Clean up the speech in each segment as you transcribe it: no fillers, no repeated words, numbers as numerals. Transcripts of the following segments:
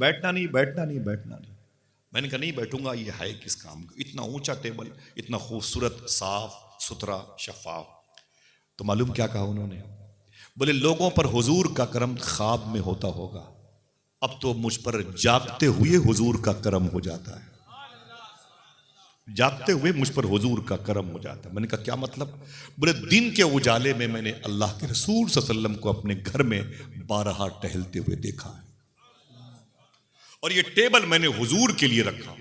بیٹھنا نہیں بیٹھنا نہیں بیٹھنا نہیں. میں نے کہا نہیں بیٹھوں گا, یہ ہے کس کام کا, اتنا اونچا ٹیبل, اتنا خوبصورت, صاف ستھرا, شفاف. تو معلوم کیا کہا انہوں نے, بولے لوگوں پر حضور کا کرم خواب میں ہوتا ہوگا, اب تو مجھ پر جاگتے ہوئے حضور کا کرم ہو جاتا ہے. جاگتے ہوئے مجھ پر حضور کا کرم ہو جاتا ہے. میں نے کہا کیا مطلب؟ بولے دن کے اجالے میں نے اللہ کے رسول صلی اللہ علیہ وسلم کو اپنے گھر میں بارہا ٹہلتے ہوئے دیکھا ہے, اور یہ ٹیبل میں نے حضور کے لیے رکھا,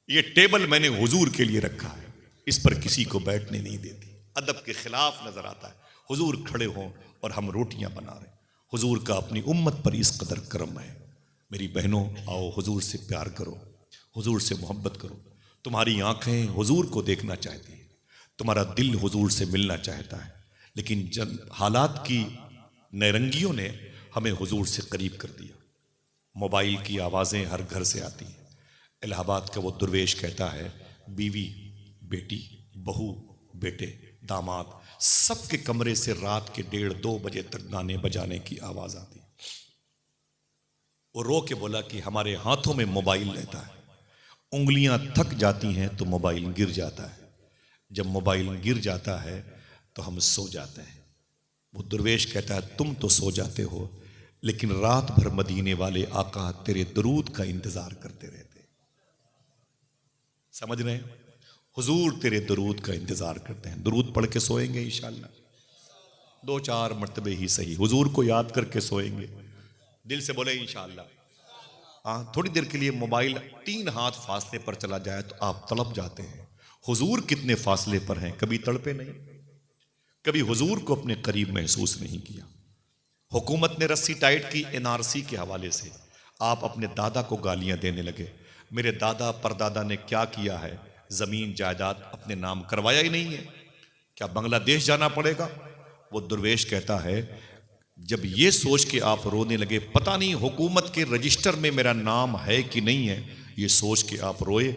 یہ ٹیبل میں نے حضور کے لیے رکھا ہے, اس پر کسی کو بیٹھنے نہیں دیتی. ادب کے خلاف نظر آتا ہے. حضور کھڑے ہوں اور ہم روٹیاں بنا رہے ہیں. حضور کا اپنی امت پر اس قدر کرم ہے. میری بہنوں آؤ حضور سے پیار کرو, حضور سے محبت کرو. تمہاری آنکھیں حضور کو دیکھنا چاہتی ہیں, تمہارا دل حضور سے ملنا چاہتا ہے, لیکن جب حالات کی نیرنگیوں نے ہمیں حضور سے قریب کر دیا. موبائل کی آوازیں ہر گھر سے آتی ہیں. الہ آباد کا وہ درویش کہتا ہے بیوی, بیٹی, بہو, بیٹے, داماد سب کے کمرے سے رات کے 1:30-2 بجے تک گانے بجانے کی آواز آتی. وہ رو کے بولا کہ ہمارے ہاتھوں میں موبائل رہتا ہے, انگلیاں تھک جاتی ہیں تو موبائل گر جاتا ہے, جب موبائل گر جاتا ہے تو ہم سو جاتے ہیں. وہ درویش کہتا ہے تم تو سو جاتے ہو, لیکن رات بھر مدینے والے آقا تیرے درود کا انتظار کرتے رہتے. سمجھ رہے ہیں؟ حضور تیرے درود کا انتظار کرتے ہیں. درود پڑھ کے سوئیں گے انشاءاللہ, 2-4 مرتبے ہی صحیح حضور کو یاد کر کے سوئیں گے. دل سے بولے انشاءاللہ. ہاں تھوڑی دیر کے لیے موبائل 3 ہاتھ فاصلے پر چلا جائے تو آپ تڑپ جاتے ہیں. حضور کتنے فاصلے پر ہیں, کبھی تڑپے نہیں, کبھی حضور کو اپنے قریب محسوس نہیں کیا. حکومت نے رسی ٹائٹ کی NRC کے حوالے سے, آپ اپنے دادا کو گالیاں دینے لگے. میرے دادا پردادا نے کیا کیا ہے, زمین جائیداد اپنے نام کروایا ہی نہیں ہے, کیا بنگلہ دیش جانا پڑے گا؟ وہ درویش کہتا ہے جب یہ سوچ کے آپ رونے لگے پتہ نہیں حکومت کے رجسٹر میں میرا نام ہے کہ نہیں ہے, یہ سوچ کے آپ روئے,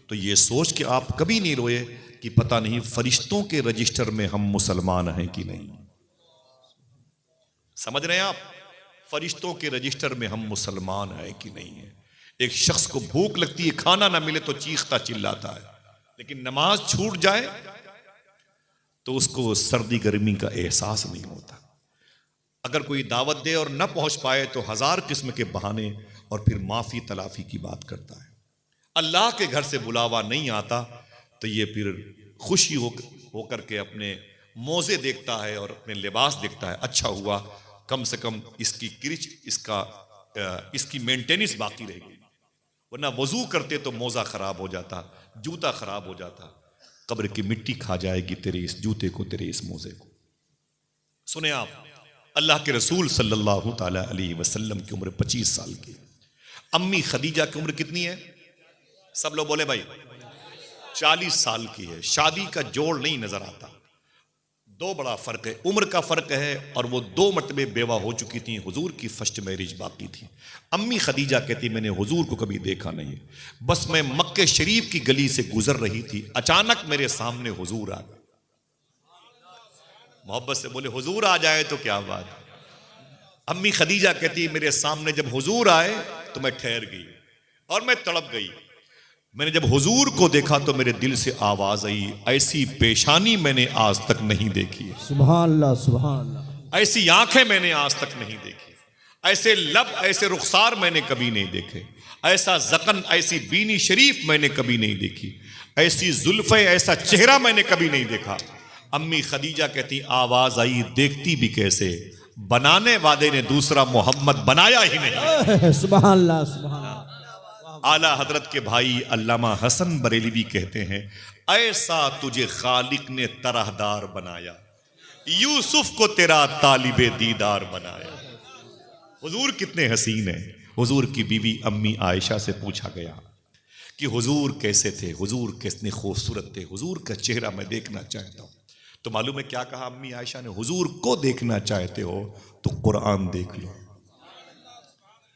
تو یہ سوچ کے آپ کبھی نہیں روئے کہ پتہ نہیں فرشتوں کے رجسٹر میں ہم مسلمان ہیں کہ نہیں. سمجھ رہے ہیں آپ؟ فرشتوں کے رجسٹر میں ہم مسلمان ہیں کہ نہیں ہیں. ایک شخص کو بھوک لگتی ہے, کھانا نہ ملے تو چیختا چلاتا ہے, لیکن نماز چھوٹ جائے تو اس کو سردی گرمی کا احساس نہیں ہوتا. اگر کوئی دعوت دے اور نہ پہنچ پائے تو 1000 قسم کے بہانے اور پھر معافی تلافی کی بات کرتا ہے. اللہ کے گھر سے بلاوا نہیں آتا تو یہ پھر خوشی ہو کر کے اپنے موزے دیکھتا ہے اور اپنے لباس دیکھتا ہے, اچھا ہوا کم سے کم اس کی کرچ, اس کی مینٹیننس باقی رہے گی, ورنہ وضو کرتے تو موزہ خراب ہو جاتا, جوتا خراب ہو جاتا. قبر کی مٹی کھا جائے گی تیرے اس جوتے کو, تیرے اس موزے کو. سنیں آپ, اللہ کے رسول صلی اللہ تعالی علیہ وسلم کی عمر 25 سال کی. امی خدیجہ کی عمر کتنی ہے؟ سب لوگ بولے بھائی 40 سال کی ہے. شادی کا جوڑ نہیں نظر آتا. 2 بڑا فرق ہے, عمر کا فرق ہے, اور وہ 2 مرتبے بیوہ ہو چکی تھیں. حضور کی فرسٹ میرج باقی تھی. امی خدیجہ کہتی میں نے حضور کو کبھی دیکھا نہیں, بس میں مکہ شریف کی گلی سے گزر رہی تھی, اچانک میرے سامنے حضور آ گئے. محبت سے بولے حضور آ جائے تو کیا بات. امی خدیجہ کہتی میرے سامنے جب حضور آئے تو میں ٹھہر گئی اور میں تڑپ گئی. میں نے جب حضور کو دیکھا تو میرے دل سے آواز آئی, ایسی پیشانی میں نے آج تک نہیں دیکھی. سبحان اللہ سبحان اللہ. ایسی آنکھیں میں نے آج تک نہیں دیکھی, ایسے لب, ایسے رخسار میں نے کبھی نہیں دیکھے, ایسا ذقن, ایسی بینی شریف میں نے کبھی نہیں دیکھی, ایسی زلفیں, ایسا چہرہ میں نے کبھی نہیں دیکھا. امی خدیجہ کہتی آواز آئی, دیکھتی بھی کیسے, بنانے والے نے دوسرا محمد بنایا ہی نہیں. سبحان اللہ سبحان اللہ. اعلیٰ حضرت کے بھائی علامہ حسن بریلوی کہتے ہیں ایسا تجھے خالق نے طرح دار بنایا, یوسف کو تیرا طالب دیدار بنایا. حضور کتنے حسین ہیں. حضور کی بیوی امی عائشہ سے پوچھا گیا کہ حضور کیسے تھے, حضور کتنے خوبصورت تھے, حضور کا چہرہ میں دیکھنا چاہتا ہوں. تو معلوم ہے کیا کہا امی عائشہ نے, حضور کو دیکھنا چاہتے ہو تو قرآن دیکھ لو.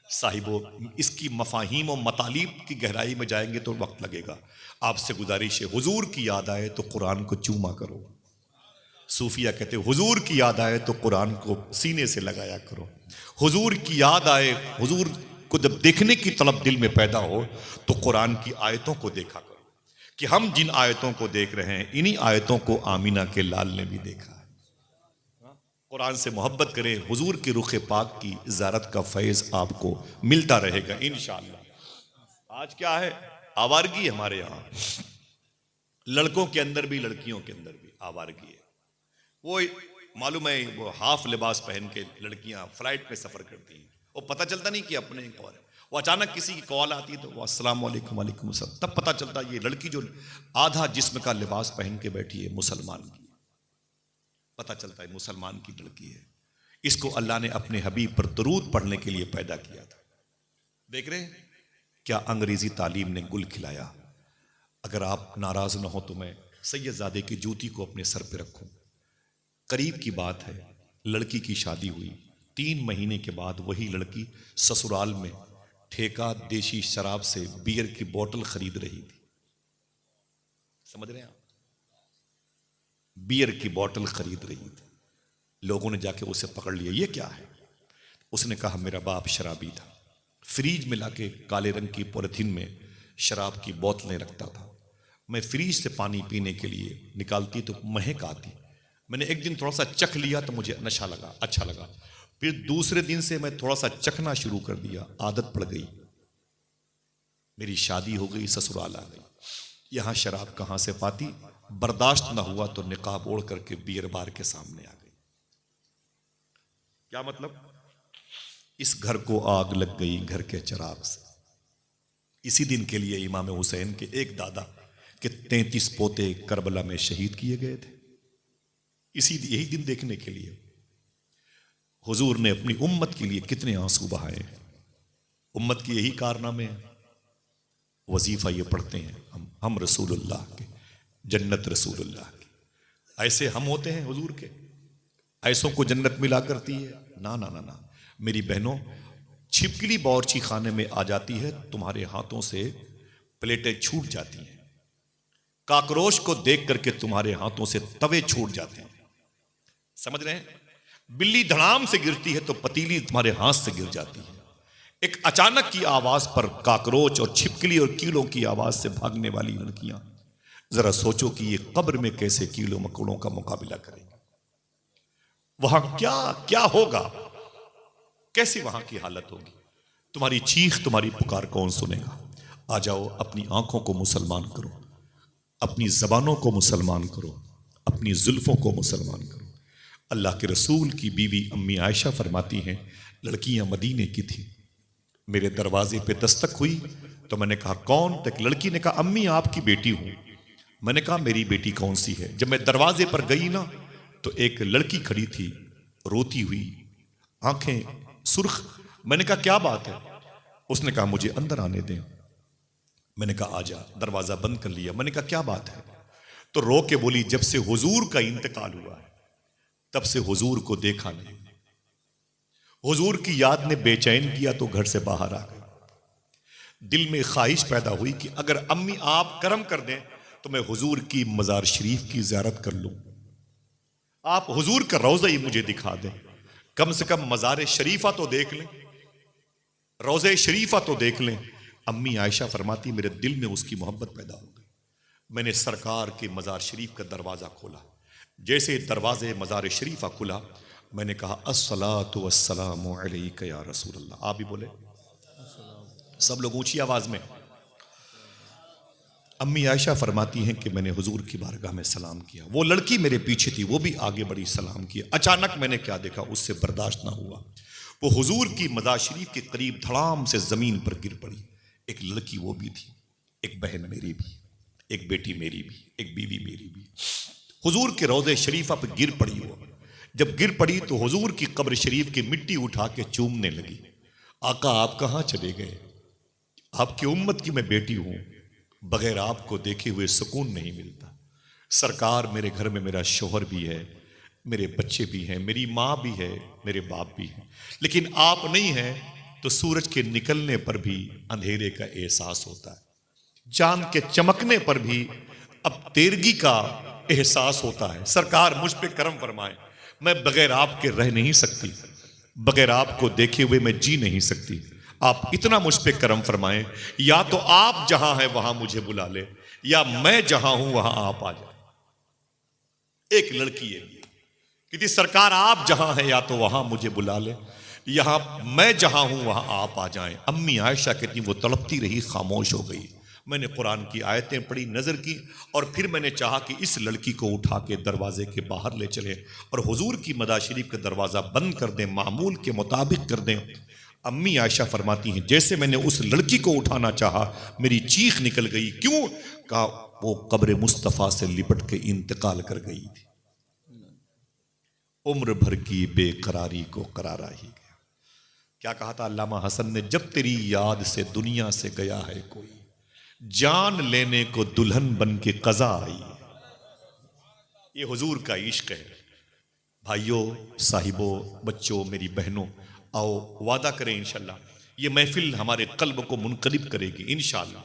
صاحبو اس کی مفاہیم و مطالب کی گہرائی میں جائیں گے تو وقت لگے گا. آپ سے گزارش ہے حضور کی یاد آئے تو قرآن کو چوما کرو. صوفیہ کہتے حضور کی یاد آئے تو قرآن کو سینے سے لگایا کرو. حضور کی یاد آئے, حضور کو جب دیکھنے کی طلب دل میں پیدا ہو تو قرآن کی آیتوں کو دیکھا کرو کہ ہم جن آیتوں کو دیکھ رہے ہیں انہی آیتوں کو آمینہ کے لال نے بھی دیکھا ہے. قرآن سے محبت کریں, حضور کے رخ پاک کی زیارت کا فیض آپ کو ملتا رہے گا انشاءاللہ. آج کیا ہے, آوارگی ہمارے یہاں, لڑکوں کے اندر بھی لڑکیوں کے اندر بھی آوارگی ہے. وہ معلوم ہے وہ ہاف لباس پہن کے لڑکیاں فلائٹ پہ سفر کرتی ہیں, وہ پتہ چلتا نہیں کہ اپنے کون ہے. وہ اچانک کسی کی کال آتی ہے تو وہ السلام علیکم وعلیکم السلام, تب پتہ چلتا یہ لڑکی جو آدھا جسم کا لباس پہن کے بیٹھی ہے مسلمان کی, پتہ چلتا ہے مسلمان کی لڑکی ہے. اس کو اللہ نے اپنے حبیب پر درود پڑھنے کے لیے پیدا کیا تھا. دیکھ رہے ہیں کیا انگریزی تعلیم نے گل کھلایا. اگر آپ ناراض نہ ہو تو میں سید زادے کی جوتی کو اپنے سر پہ رکھوں. قریب کی بات ہے, لڑکی کی شادی ہوئی, 3 مہینے کے بعد وہی لڑکی سسرال میں ٹھیکہ دیشی شراب سے بیئر کی بوتل خرید رہی تھی. سمجھ رہے ہیں آپ, بیئر کی بوتل خرید رہی تھی. لوگوں نے جا کے اسے پکڑ لیا, یہ کیا ہے؟ اس نے کہا میرا باپ شرابی تھا, فریج میں لا کے کالے رنگ کی پولیتھین میں شراب کی بوتلیں رکھتا تھا. میں فریج سے پانی پینے کے لیے نکالتی تو مہک آتی. میں نے ایک دن تھوڑا سا چکھ لیا تو مجھے نشہ لگا, اچھا لگا. پھر دوسرے دن سے میں تھوڑا سا چکھنا شروع کر دیا, عادت پڑ گئی. میری شادی ہو گئی, سسرال آ گئی. یہاں شراب کہاں سے پاتی, برداشت نہ ہوا تو نقاب اوڑھ کر کے بیئر بار کے سامنے آ گئی. کیا مطلب؟ اس گھر کو آگ لگ گئی گھر کے چراغ سے. اسی دن کے لیے امام حسین کے ایک دادا کے 33 پوتے کربلا میں شہید کیے گئے تھے. یہی دن دیکھنے کے لیے حضور نے اپنی امت کے لیے کتنے آنسو بہائے. امت کے یہی کارنامے ہیں. وظیفہ یہ پڑھتے ہیں ہم رسول اللہ کے, جنت رسول اللہ کی. ایسے ہم ہوتے ہیں حضور کے, ایسوں کو جنت ملا کرتی ہے؟ نا نا نا نا. میری بہنوں, چھپکلی باورچی خانے میں آ جاتی ہے, تمہارے ہاتھوں سے پلیٹیں چھوٹ جاتی ہیں. کاکروچ کو دیکھ کر کے تمہارے ہاتھوں سے توے چھوٹ جاتے ہیں. سمجھ رہے ہیں؟ بلی دھڑام سے گرتی ہے تو پتیلی تمہارے ہاتھ سے گر جاتی ہے. ایک اچانک کی آواز پر کاکروچ اور چھپکلی اور کیڑوں کی آواز سے بھاگنے والی لڑکیاں, ذرا سوچو کہ یہ قبر میں کیسے کیڑوں مکوڑوں کا مقابلہ کریں گے. وہاں کیا ہوگا, کیسی وہاں کی حالت ہوگی. تمہاری چیخ تمہاری پکار کون سنے گا. آ جاؤ, اپنی آنکھوں کو مسلمان کرو, اپنی زبانوں کو مسلمان کرو, اپنی زلفوں کو مسلمان کرو. اللہ کے رسول کی بیوی امی عائشہ فرماتی ہیں لڑکیاں مدینے کی تھیں. میرے دروازے پہ دستک ہوئی تو میں نے کہا کون؟ تو ایک لڑکی نے کہا امی آپ کی بیٹی ہوں. میں نے کہا میری بیٹی کون سی ہے؟ جب میں دروازے پر گئی نا تو ایک لڑکی کھڑی تھی, روتی ہوئی, آنکھیں سرخ. میں نے کہا کیا بات ہے؟ اس نے کہا مجھے اندر آنے دیں. میں نے کہا آجا, دروازہ بند کر لیا. میں نے کہا کیا بات ہے؟ تو رو کے بولی جب سے حضور کا انتقال ہوا ہے تب سے حضور کو دیکھا نہیں. حضور کی یاد نے بے چین کیا تو گھر سے باہر آ گئی. دل میں خواہش پیدا ہوئی کہ اگر امی آپ کرم کر دیں تو میں حضور کی مزار شریف کی زیارت کر لوں. آپ حضور کا روضہ ہی مجھے دکھا دیں, کم سے کم مزار شریفہ تو دیکھ لیں, روضہ شریفہ تو دیکھ لیں. امی عائشہ فرماتی میرے دل میں اس کی محبت پیدا ہو گئی. میں نے سرکار کے مزار شریف کا دروازہ کھولا. جیسے دروازے مزار شریفہ کھلا میں نے کہا الصلاۃ والسلام علیک یا رسول اللہ. آپ بھی بولے, سب لوگ اونچی آواز میں. امی عائشہ فرماتی ہیں کہ میں نے حضور کی بارگاہ میں سلام کیا. وہ لڑکی میرے پیچھے تھی, وہ بھی آگے بڑی سلام کیا. اچانک میں نے کیا دیکھا, اس سے برداشت نہ ہوا. وہ حضور کی مزار شریف کے قریب دھڑام سے زمین پر گر پڑی. ایک لڑکی وہ بھی تھی, ایک بہن میری بھی, ایک بیٹی میری بھی, ایک بیوی میری بھی. حضور کے روضے شریفہ پہ گر پڑی. وہ جب گر پڑی تو حضور کی قبر شریف کی مٹی اٹھا کے چومنے لگی. آقا آپ کہاں چلے گئے؟ آپ کی امت کی میں بیٹی ہوں, بغیر آپ کو دیکھے ہوئے سکون نہیں ملتا. سرکار میرے گھر میں میرا شوہر بھی ہے, میرے بچے بھی ہیں, میری ماں بھی ہے, میرے باپ بھی ہیں, لیکن آپ نہیں ہیں تو سورج کے نکلنے پر بھی اندھیرے کا احساس ہوتا ہے, چاند کے چمکنے پر بھی اب تیرگی کا احساس ہوتا ہے. سرکار مجھ پہ کرم فرمائے, میں بغیر آپ کے رہ نہیں سکتی, بغیر آپ کو دیکھے ہوئے میں جی نہیں سکتی. آپ اتنا مجھ پہ کرم فرمائیں، یا تو آپ جہاں ہیں وہاں مجھے بلا لے، یا میں جہاں ہوں وہاں آپ آ جائیں۔ ایک لڑکی ہے کہ جی سرکار آپ جہاں ہیں یا تو وہاں مجھے بلا لے، یہاں میں جہاں ہوں وہاں آپ آ جائیں۔ امی عائشہ کہتی وہ تڑپتی رہی، خاموش ہو گئی۔ میں نے قرآن کی آیتیں پڑھی، نظر کی، اور پھر میں نے چاہا کہ اس لڑکی کو اٹھا کے دروازے کے باہر لے چلے اور حضور کی مدح شریف کا دروازہ بند کر دیں، معمول کے مطابق کر دیں۔ امی عائشہ فرماتی ہیں جیسے میں نے اس لڑکی کو اٹھانا چاہا میری چیخ نکل گئی۔ کیوں؟ کہا وہ قبر مصطفیٰ سے لپٹ کے انتقال کر گئی تھی، عمر بھر کی بے قراری کو قرارا ہی گیا۔ کیا کہا تھا علامہ حسن نے؟ جب تیری یاد سے دنیا سے گیا ہے کوئی، جان لینے کو دلہن بن کے قضا آئی۔ یہ حضور کا عشق ہے۔ بھائیوں، صاحبوں، بچوں، میری بہنوں، آؤ وعدہ کریں انشاءاللہ یہ محفل ہمارے قلب کو منقلب کرے گی انشاءاللہ۔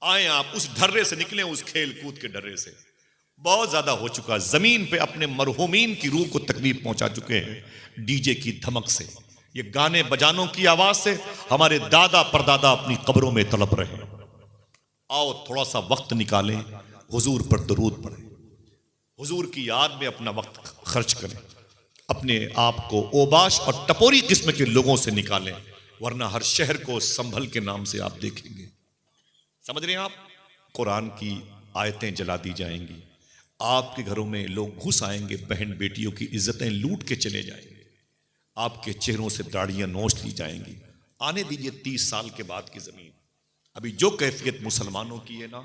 آئیں آپ اس ڈھرے سے نکلیں، اس کھیل کود کے ڈھرے سے۔ بہت زیادہ ہو چکا، زمین پہ اپنے مرحومین کی روح کو تکلیف پہنچا چکے ہیں ڈی جے کی دھمک سے، یہ گانے بجانوں کی آواز سے ہمارے دادا پردادا اپنی قبروں میں تڑپ رہے ہیں۔ آؤ تھوڑا سا وقت نکالیں، حضور پر درود پڑھیں، حضور کی یاد میں اپنا وقت خرچ کریں، اپنے آپ کو اوباش اور ٹپوری قسم کے لوگوں سے نکالیں، ورنہ ہر شہر کو سنبھل کے نام سے آپ دیکھیں گے۔ سمجھ رہے ہیں آپ؟ قرآن کی آیتیں جلا دی جائیں گی، آپ کے گھروں میں لوگ گھس آئیں گے، بہن بیٹیوں کی عزتیں لوٹ کے چلے جائیں گے، آپ کے چہروں سے داڑیاں نوچ لی جائیں گی۔ آنے دیجیے 30 سال کے بعد کی زمین، ابھی جو کیفیت مسلمانوں کی ہے نا،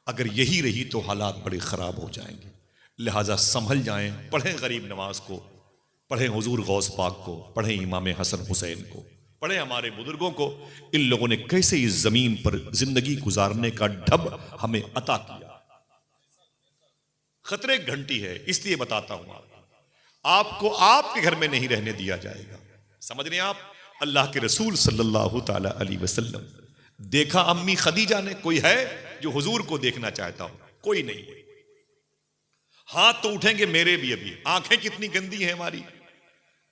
اگر یہی رہی تو حالات بڑے خراب ہو جائیں گے۔ لہٰذا سنبھل جائیں، پڑھیں غریب نواز کو، پڑھیں حضور غوث پاک کو، پڑھیں امام حسن حسین کو، پڑھیں ہمارے بزرگوں کو، ان لوگوں نے کیسے اس زمین پر زندگی گزارنے کا ڈھب ہمیں عطا کیا۔ خطرے گھنٹی ہے، اس لیے بتاتا ہوں آپ کو آپ کے گھر میں نہیں رہنے دیا جائے گا۔ سمجھ رہے ہیں آپ؟ اللہ کے رسول صلی اللہ تعالی علیہ وسلم دیکھا امی خدیجہ نے؟ کوئی ہے جو حضور کو دیکھنا چاہتا ہو؟ کوئی نہیں۔ ہاتھ تو اٹھیں گے میرے بھی ابھی، آنکھیں کتنی گندی ہیں ہماری،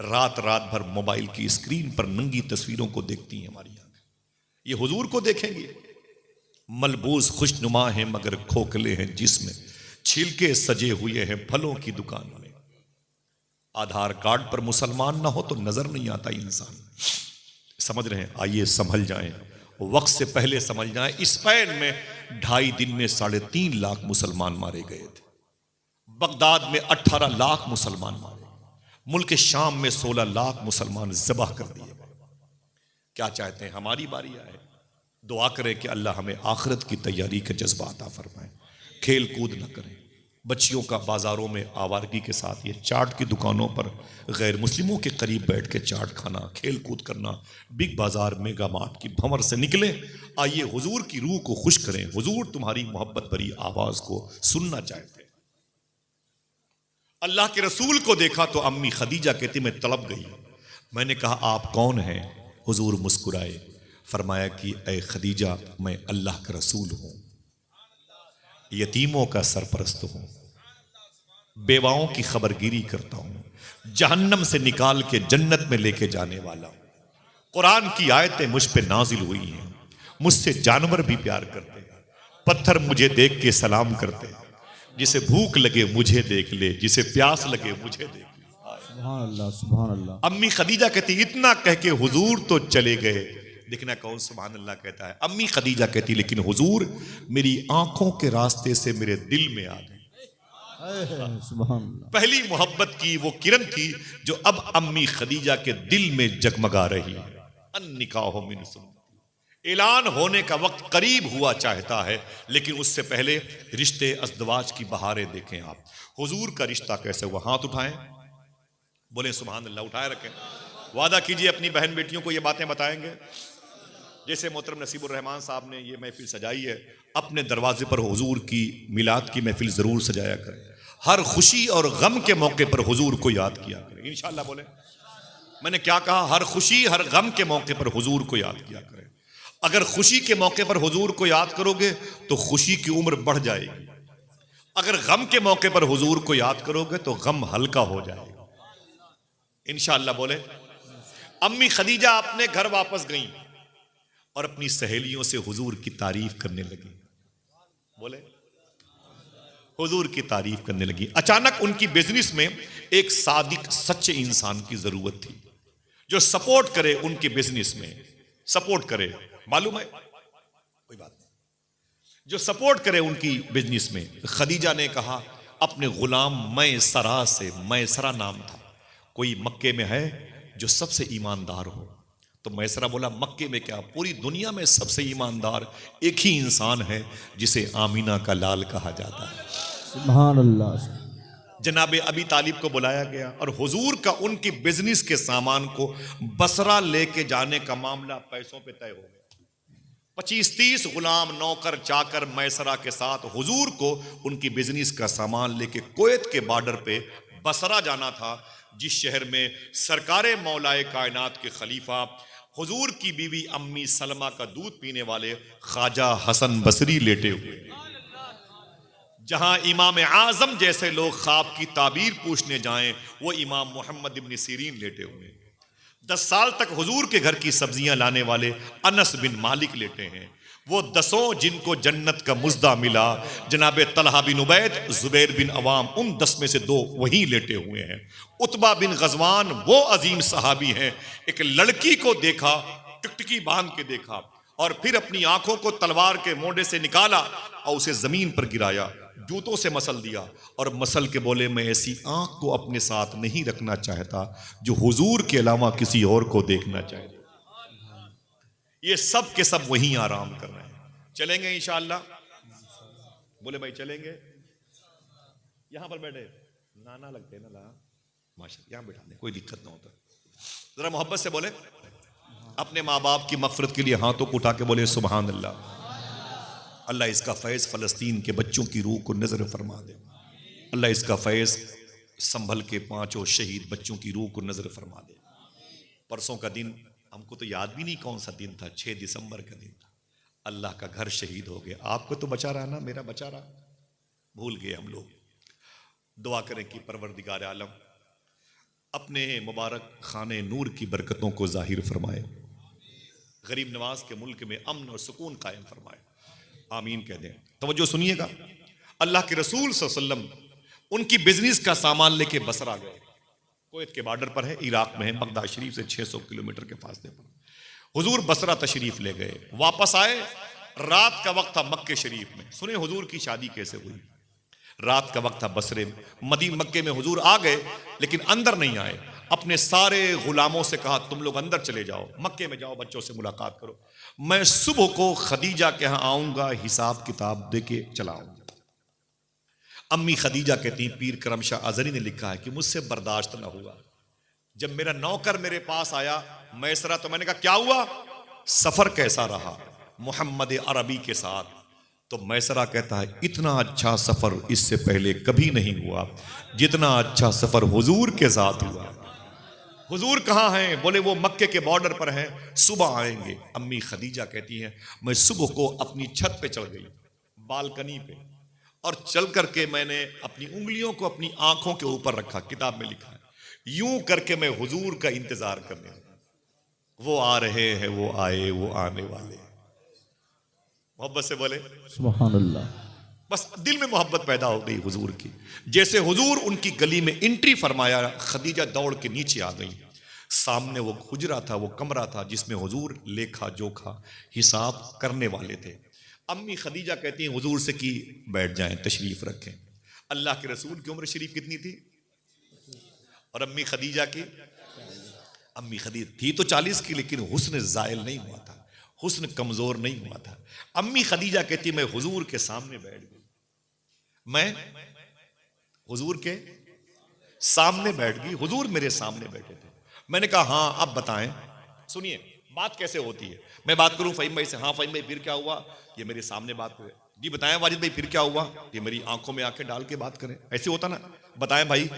رات رات بھر موبائل کی اسکرین پر ننگی تصویروں کو دیکھتی ہیں ہماری آنکھیں، یہ حضور کو دیکھیں گے؟ ملبوس خوش نما ہیں مگر کھوکھلے ہیں جسم، چھلکے سجے ہوئے ہیں پھلوں کی دکان میں۔ آدھار کارڈ پر مسلمان نہ ہو تو نظر نہیں آتا انسان۔ سمجھ رہے ہیں؟ آئیے سنبھل جائیں، وقت سے پہلے سمجھ جائیں۔ اسپین میں 2.5 دن میں 3.5 لاکھ مسلمان مارے گئے تھے، بغداد میں 18 لاکھ مسلمان مارے، ملک شام میں 16 لاکھ مسلمان ذبح کر دیے گئے۔ کیا چاہتے ہیں ہماری باری آئے؟ دعا کریں کہ اللہ ہمیں آخرت کی تیاری کا جذبہ عطا فرمائے۔ کھیل کود نہ کریں، بچیوں کا بازاروں میں آوارگی کے ساتھ یہ چاٹ کی دکانوں پر غیر مسلموں کے قریب بیٹھ کے چاٹ کھانا، کھیل کود کرنا، بگ بازار میگا مارٹ کی بھنور سے نکلیں۔ آئیے حضور کی روح کو خوش کریں، حضور تمہاری محبت بھری آواز کو سننا چاہتے ہیں۔ اللہ کے رسول کو دیکھا تو امی خدیجہ کہتی میں تڑپ گئی۔ میں نے کہا آپ کون ہیں؟ حضور مسکرائے، فرمایا کہ اے خدیجہ میں اللہ کا رسول ہوں، یتیموں کا سرپرست ہوں، بیواؤں کی خبر گیری کرتا ہوں، جہنم سے نکال کے جنت میں لے کے جانے والا ہوں۔ قرآن کی آیتیں مجھ پہ نازل ہوئی ہیں، مجھ سے جانور بھی پیار کرتے ہیں، پتھر مجھے دیکھ کے سلام کرتے ہیں، جسے بھوک لگے مجھے دیکھ لے، جسے پیاس لگے مجھے دیکھ لے۔ سبحان اللہ سبحان اللہ۔ امی خدیجہ کہتی اتنا کہہ کے حضور تو چلے گئے، دیکھنا کون سبحان اللہ کہتا ہے۔ امی خدیجہ کہتی لیکن حضور میری آنکھوں کے راستے سے میرے دل میں آ گئے۔ سبحان اللہ۔ پہلی محبت کی وہ کرن تھی جو اب امی خدیجہ کے دل میں جگمگا رہی ہے۔ النکاح من سنتی، اعلان ہونے کا وقت قریب ہوا چاہتا ہے، لیکن اس سے پہلے رشتے ازدواج کی بہاریں دیکھیں آپ۔ حضور کا رشتہ کیسے ہوا؟ ہاتھ اٹھائیں، بولیں سبحان اللہ، اٹھائے رکھیں۔ وعدہ کیجئے اپنی بہن بیٹیوں کو یہ باتیں بتائیں گے۔ جیسے محترم نصیب الرحمان صاحب نے یہ محفل سجائی ہے، اپنے دروازے پر حضور کی میلاد کی محفل ضرور سجایا کریں، ہر خوشی اور غم کے موقع پر حضور کو یاد کیا کریں انشاءاللہ۔ بولیں، میں نے کیا کہا؟ ہر خوشی ہر غم کے موقع پر حضور کو یاد کیا کریں۔ اگر خوشی کے موقع پر حضور کو یاد کرو گے تو خوشی کی عمر بڑھ جائے گی، اگر غم کے موقع پر حضور کو یاد کرو گے تو غم ہلکا ہو جائے گا انشاءاللہ۔ بولے امی خدیجہ اپنے گھر واپس گئیں اور اپنی سہیلیوں سے حضور کی تعریف کرنے لگی. بولے حضور کی تعریف کرنے لگی. اچانک ان کی بزنس میں ایک صادق سچے انسان کی ضرورت تھی جو سپورٹ کرے ان کے بزنس میں. سپورٹ کرے, معلوم ہے کوئی بات نہیں, جو سپورٹ کرے ان کی بزنس میں. خدیجہ نے کہا اپنے غلام میسرہ سے, میسرہ نام تھا, کوئی مکے میں ہے جو سب سے ایماندار ہو؟ تو میسرہ بولا مکے میں کیا, پوری دنیا میں سب سے ایماندار ایک ہی انسان ہے جسے آمینہ کا لال کہا جاتا ہے. سبحان اللہ. جناب ابی طالب کو بلایا گیا اور حضور کا ان کی بزنس کے سامان کو بصرہ لے کے جانے کا معاملہ پیسوں پہ طے ہو گیا. 25-30 غلام نوکر چاکر میسرہ کے ساتھ حضور کو ان کی بزنس کا سامان لے کے کویت کے بارڈر پہ بصرہ جانا تھا, جس شہر میں سرکار مولائے کائنات کے خلیفہ حضور کی بیوی امی سلمہ کا دودھ پینے والے خواجہ حسن بصری لیٹے ہوئے, جہاں امام اعظم جیسے لوگ خواب کی تعبیر پوچھنے جائیں وہ امام محمد ابن سیرین لیٹے ہوئے. 10 سال تک حضور کے گھر کی سبزیاں لانے والے انس بن مالک لیٹے ہیں. وہ 10 جن کو جنت کا مزدہ ملا, جناب طلحہ بن عبید, زبیر بن عوام, ان 10 میں سے 2 وہیں لیٹے ہوئے ہیں. عتبہ بن غزوان وہ عظیم صحابی ہیں, ایک لڑکی کو دیکھا, ٹکٹکی باندھ کے دیکھا اور پھر اپنی آنکھوں کو تلوار کے مونڈے سے نکالا اور اسے زمین پر گرایا, جوتوں سے مسل دیا اور مسل کے بولے میں ایسی آنکھ کو اپنے ساتھ نہیں رکھنا چاہتا جو حضور کے علاوہ کسی اور کو دیکھنا چاہتا. یہ سب کے سب وہیں آرام کر رہے ہیں. چلیں گے انشاءاللہ؟ بولے بھائی چلیں گے؟ یہاں پر بیٹھے نانا لگتے ہیں نا, ماشاءاللہ یہاں بیٹھا دیں, کوئی دقت نہ ہوتا. ذرا محبت سے بولے, اپنے ماں باپ کی مغفرت کے لیے ہاتھوں کو اٹھا کے بولے سبحان اللہ. اللہ اس کا فیض فلسطین کے بچوں کی روح کو نظر فرما دے. اللہ اس کا فیض سنبھل کے 5 شہید بچوں کی روح کو نظر فرما دے. پرسوں کا دن ہم کو تو یاد بھی نہیں کون سا دن تھا, 6 دسمبر کا دن تھا. اللہ کا گھر شہید ہو گیا. آپ کو تو بچا رہا نا, میرا بچا رہا, بھول گئے ہم لوگ. دعا کریں کہ پروردگار عالم اپنے مبارک خانے نور کی برکتوں کو ظاہر فرمائے, غریب نواز کے ملک میں امن اور سکون قائم فرمائے. آمین کہہ دیں. توجہ سنیے گا, اللہ کے رسول صلی اللہ علیہ وسلم ان کی بزنس کا سامان لے کے بصرہ گئے. کویت کے بارڈر پر ہے, عراق میں ہے, بغداد شریف سے 600 کلومیٹر کے فاصلے پر. حضور بصرہ تشریف لے گئے, واپس آئے, رات کا وقت تھا مکے شریف میں. سنیں حضور کی شادی کیسے ہوئی. رات کا وقت تھا بصرے میں, مکے میں حضور آ گئے لیکن اندر نہیں آئے. اپنے سارے غلاموں سے کہا تم لوگ اندر چلے جاؤ, مکے میں جاؤ, بچوں سے ملاقات کرو, میں صبح کو خدیجہ کے ہاں آؤں گا, حساب کتاب دے کے چلا آؤں گا. امی خدیجہ کہتی ہیں پیر کرم شاہ ازری نے لکھا ہے کہ مجھ سے برداشت نہ ہوا. جب میرا نوکر میرے پاس آیا میسرہ, تو میں نے کہا کیا ہوا, سفر کیسا رہا محمد عربی کے ساتھ؟ تو میسرہ کہتا ہے اتنا اچھا سفر اس سے پہلے کبھی نہیں ہوا جتنا اچھا سفر حضور کے ساتھ ہوا. حضور کہاں ہیں؟ بولے وہ مکے کے بارڈر پر ہیں, صبح آئیں گے. امی خدیجہ کہتی ہیں میں صبح کو اپنی چھت پہ چڑھ گئی, بالکنی پہ, اور چل کر کے میں نے اپنی انگلیوں کو اپنی آنکھوں کے اوپر رکھا, کتاب میں لکھا ہے, یوں کر کے میں حضور کا انتظار کرنے لگا. وہ آ رہے ہیں, وہ آئے, وہ آنے والے. محبت سے بولے سبحان اللہ. بس دل میں محبت پیدا ہو گئی حضور کی. جیسے حضور ان کی گلی میں انٹری فرمایا, خدیجہ دوڑ کے نیچے آ گئی. سامنے وہ حجرہ تھا, وہ کمرہ تھا جس میں حضور لیکھا جوکھا حساب کرنے والے تھے. امی خدیجہ کہتی ہیں حضور سے کہ بیٹھ جائیں, تشریف رکھیں. اللہ کے رسول کی عمر شریف کتنی تھی؟ اور امی خدیجہ کی, امی خدیجہ تھی تو 40 کی, لیکن حسن زائل نہیں ہوا تھا, حسن کمزور نہیں ہوا تھا. امی خدیجہ کہتی میں حضور کے سامنے بیٹھ گئی, میں حضور کے سامنے بیٹھ گئی, حضور میرے سامنے بیٹھے تھے. میں نے کہا ہاں اب بتائیں, سنیے بات کیسے ہوتی ہے. میں بات کروں فہیم بھائی سے, ہاں فہیم بھائی پھر کیا ہوا, یہ میرے سامنے بات ہوئے. جی بتائیں واجد بھائی پھر کیا ہوا, یہ میری آنکھوں میں آنکھیں ڈال کے بات کریں. ایسے ہوتا نا, بتائیں بھائی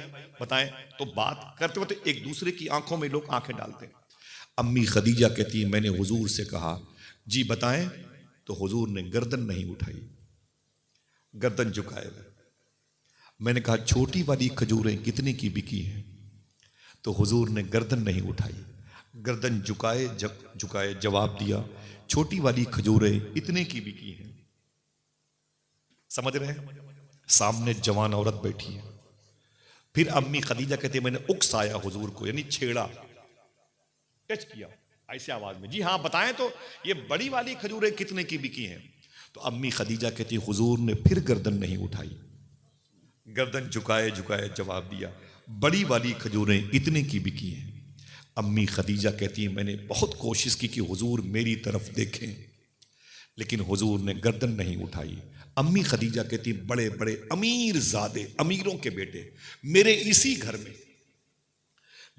بتائیں. تو بات کرتے ہوتے ایک دوسرے کی آنکھوں میں لوگ آنکھیں ڈالتے ہیں. امی خدیجہ کہتی ہیں میں نے حضور سے کہا جی بتائیں, تو حضور نے گردن نہیں اٹھائی, گردن جھکائے ہوئے. میں نے کہا چھوٹی والی کھجوریں کتنے کی بکی ہیں, تو حضور نے گردن نہیں اٹھائی, گردن جھکائے جواب دیا، چھوٹی والی کھجوریں اتنے کی بھی کی ہیں۔ سمجھ رہے ہیں؟ سامنے جوان عورت بیٹھی ہے۔ پھر امی خدیجہ کہتے ہیں میں نے اکسایا حضور کو، یعنی چھیڑا، ٹچ کیا ایسے آواز میں، جی ہاں بتائیں تو یہ بڑی والی کھجوریں کتنے کی بکی ہیں؟ تو امی خدیجہ کہتی حضور نے پھر گردن نہیں اٹھائی، گردن جھکائے جواب دیا، بڑی والی کھجوریں اتنے کی بکی ہیں۔ امی خدیجہ کہتی ہیں میں نے بہت کوشش کی کہ حضور میری طرف دیکھیں، لیکن حضور نے گردن نہیں اٹھائی۔ امی خدیجہ کہتی ہیں بڑے بڑے امیر زادے، امیروں کے بیٹے میرے اسی گھر میں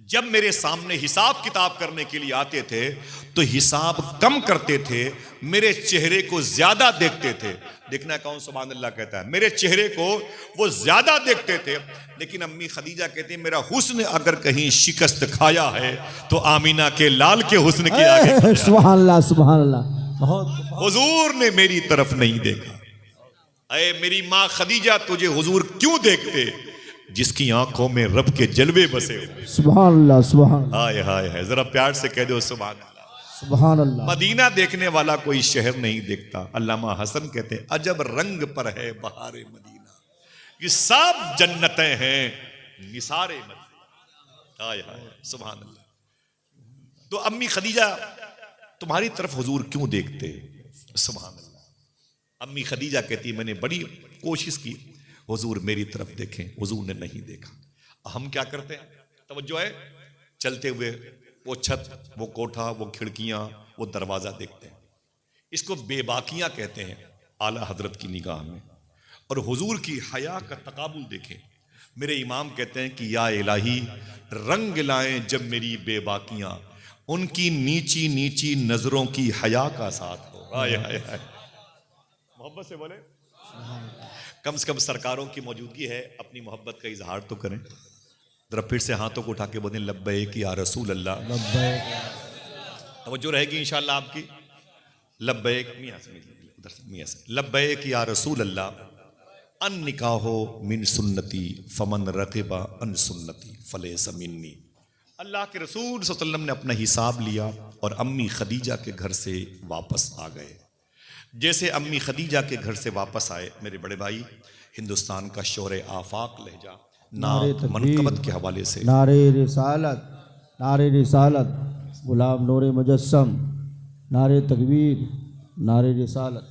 جب میرے سامنے حساب کتاب کرنے کے لیے آتے تھے تو حساب کم کرتے تھے، میرے چہرے کو زیادہ دیکھتے تھے۔ دیکھنا کون سبحان اللہ کہتا ہے، میرے چہرے کو وہ زیادہ دیکھتے تھے، لیکن امی خدیجہ کہتی ہیں میرا حسن اگر کہیں شکست کھایا ہے تو آمینہ کے لال کے حسن کے آگے سبحان اللہ سبحان اللہ، بہت حضور نے میری طرف نہیں دیکھا۔ اے میری ماں خدیجہ تجھے حضور کیوں دیکھتے؟ جس کی آنکھوں میں رب کے جلوے بسے ہوئے۔ سبحان اللہ سبحان اللہ ہائے ہائے ہائے، ذرا پیار سے کہہ دو سبحان اللہ۔ سبحان اللہ۔ مدینہ دیکھنے والا کوئی شہر نہیں دیکھتا۔ علامہ حسن کہتے ہیں عجب رنگ پر ہے بہار مدینہ، یہ سب جنتیں ہیں نثار مدینہ۔ ہائے ہائے سبحان اللہ۔ تو امی خدیجہ تمہاری طرف حضور کیوں دیکھتے؟ سبحان اللہ۔ امی خدیجہ کہتی میں نے بڑی کوشش کی حضور میری طرف دیکھیں، حضور نے نہیں دیکھا۔ ہم کیا کرتے ہیں؟ توجہ ہے، چلتے ہوئے وہ چھت، وہ کوٹھا، وہ کھڑکیاں، وہ دروازہ دیکھتے ہیں، اس کو بے باکیاں کہتے ہیں اعلیٰ حضرت کی نگاہ میں۔ اور حضور کی حیا کا تقابل دیکھیں۔ میرے امام کہتے ہیں کہ یا الہی رنگ لائیں جب میری بے باکیاں، ان کی نیچی نیچی نظروں کی حیا کا ساتھ ہو۔ ہائے ہائے ہائے، محبت سے بولے، کم سے کم سرکاروں کی موجودگی ہے، اپنی محبت کا اظہار تو کریں۔ ذرا پھر سے ہاتھوں کو اٹھا کے بولیں لبیک یا رسول اللہ۔ توجہ رہے گی انشاءاللہ آپ کی۔ لبیک، میاں سے لبیک یا رسول اللہ، ان نکاح من سنتی فمن رغب ان سنتی فلیس منی۔ اللہ کے رسول صلی اللہ علیہ وسلم نے اپنا حساب لیا اور امی خدیجہ کے گھر سے واپس آ گئے۔ جیسے امی خدیجہ کے گھر سے واپس آئے میرے بڑے بھائی، ہندوستان کا شور آفاق لہجہ نعت منقبت کے حوالے سے نعرے رسالت، نعرے رسالت، غلام نور مجسم، نعرے تکبیر، نعرے رسالت۔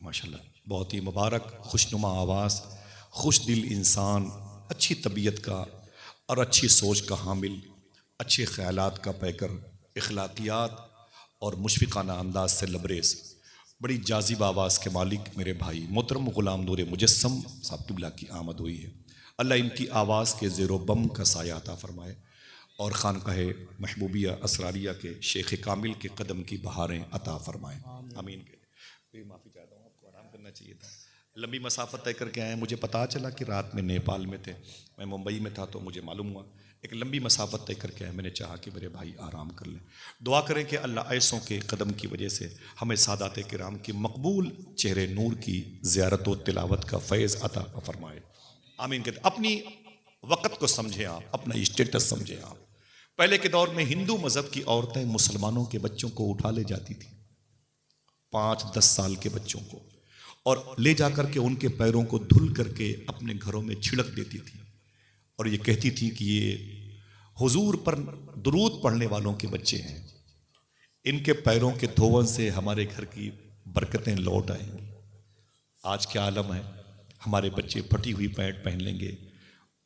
ماشاءاللہ بہت ہی مبارک، خوشنما آواز، خوش دل انسان، اچھی طبیعت کا اور اچھی سوچ کا حامل، اچھے خیالات کا پیکر، اخلاقیات اور مشفقانہ انداز سے لبریز، بڑی جاذب آواز کے مالک میرے بھائی محترم غلام نور مجسم صاحب قبلہ کی آمد ہوئی ہے۔ اللہ ان کی آواز کے زیر و بم کا سایہ عطا فرمائے اور خانقاہ محبوبیہ اسراریہ کے شیخ کامل کے قدم کی بہاریں عطا فرمائے، آمین۔ معافی چاہتا ہوں، آپ کو آرام کرنا چاہیے تھا، لمبی مسافت طے کر کے آئے، مجھے پتا چلا کہ رات میں نیپال میں تھے، میں ممبئی میں تھا تو مجھے معلوم ہوا ایک لمبی مسافت طے کر کے آئے، میں نے چاہا کہ میرے بھائی آرام کر لیں۔ دعا کریں کہ اللہ ایسوں کے قدم کی وجہ سے ہمیں سادات کرام کی مقبول چہرے نور کی زیارت و تلاوت کا فیض عطا فرمائے، آمین۔ کہتے اپنی وقت کو سمجھیں آپ، اپنا اسٹیٹس سمجھیں آپ۔ پہلے کے دور میں ہندو مذہب کی عورتیں مسلمانوں کے بچوں کو اٹھا لے جاتی تھیں، 5-10 سال کے بچوں کو، اور لے جا کر کے ان کے پیروں کو دھل کر کے اپنے گھروں میں چھڑک دیتی تھی، اور یہ کہتی تھی کہ یہ حضور پر درود پڑھنے والوں کے بچے ہیں، ان کے پیروں کے دھون سے ہمارے گھر کی برکتیں لوٹ آئیں گی۔ آج کیا عالم ہے، ہمارے بچے پھٹی ہوئی پینٹ پہن لیں گے،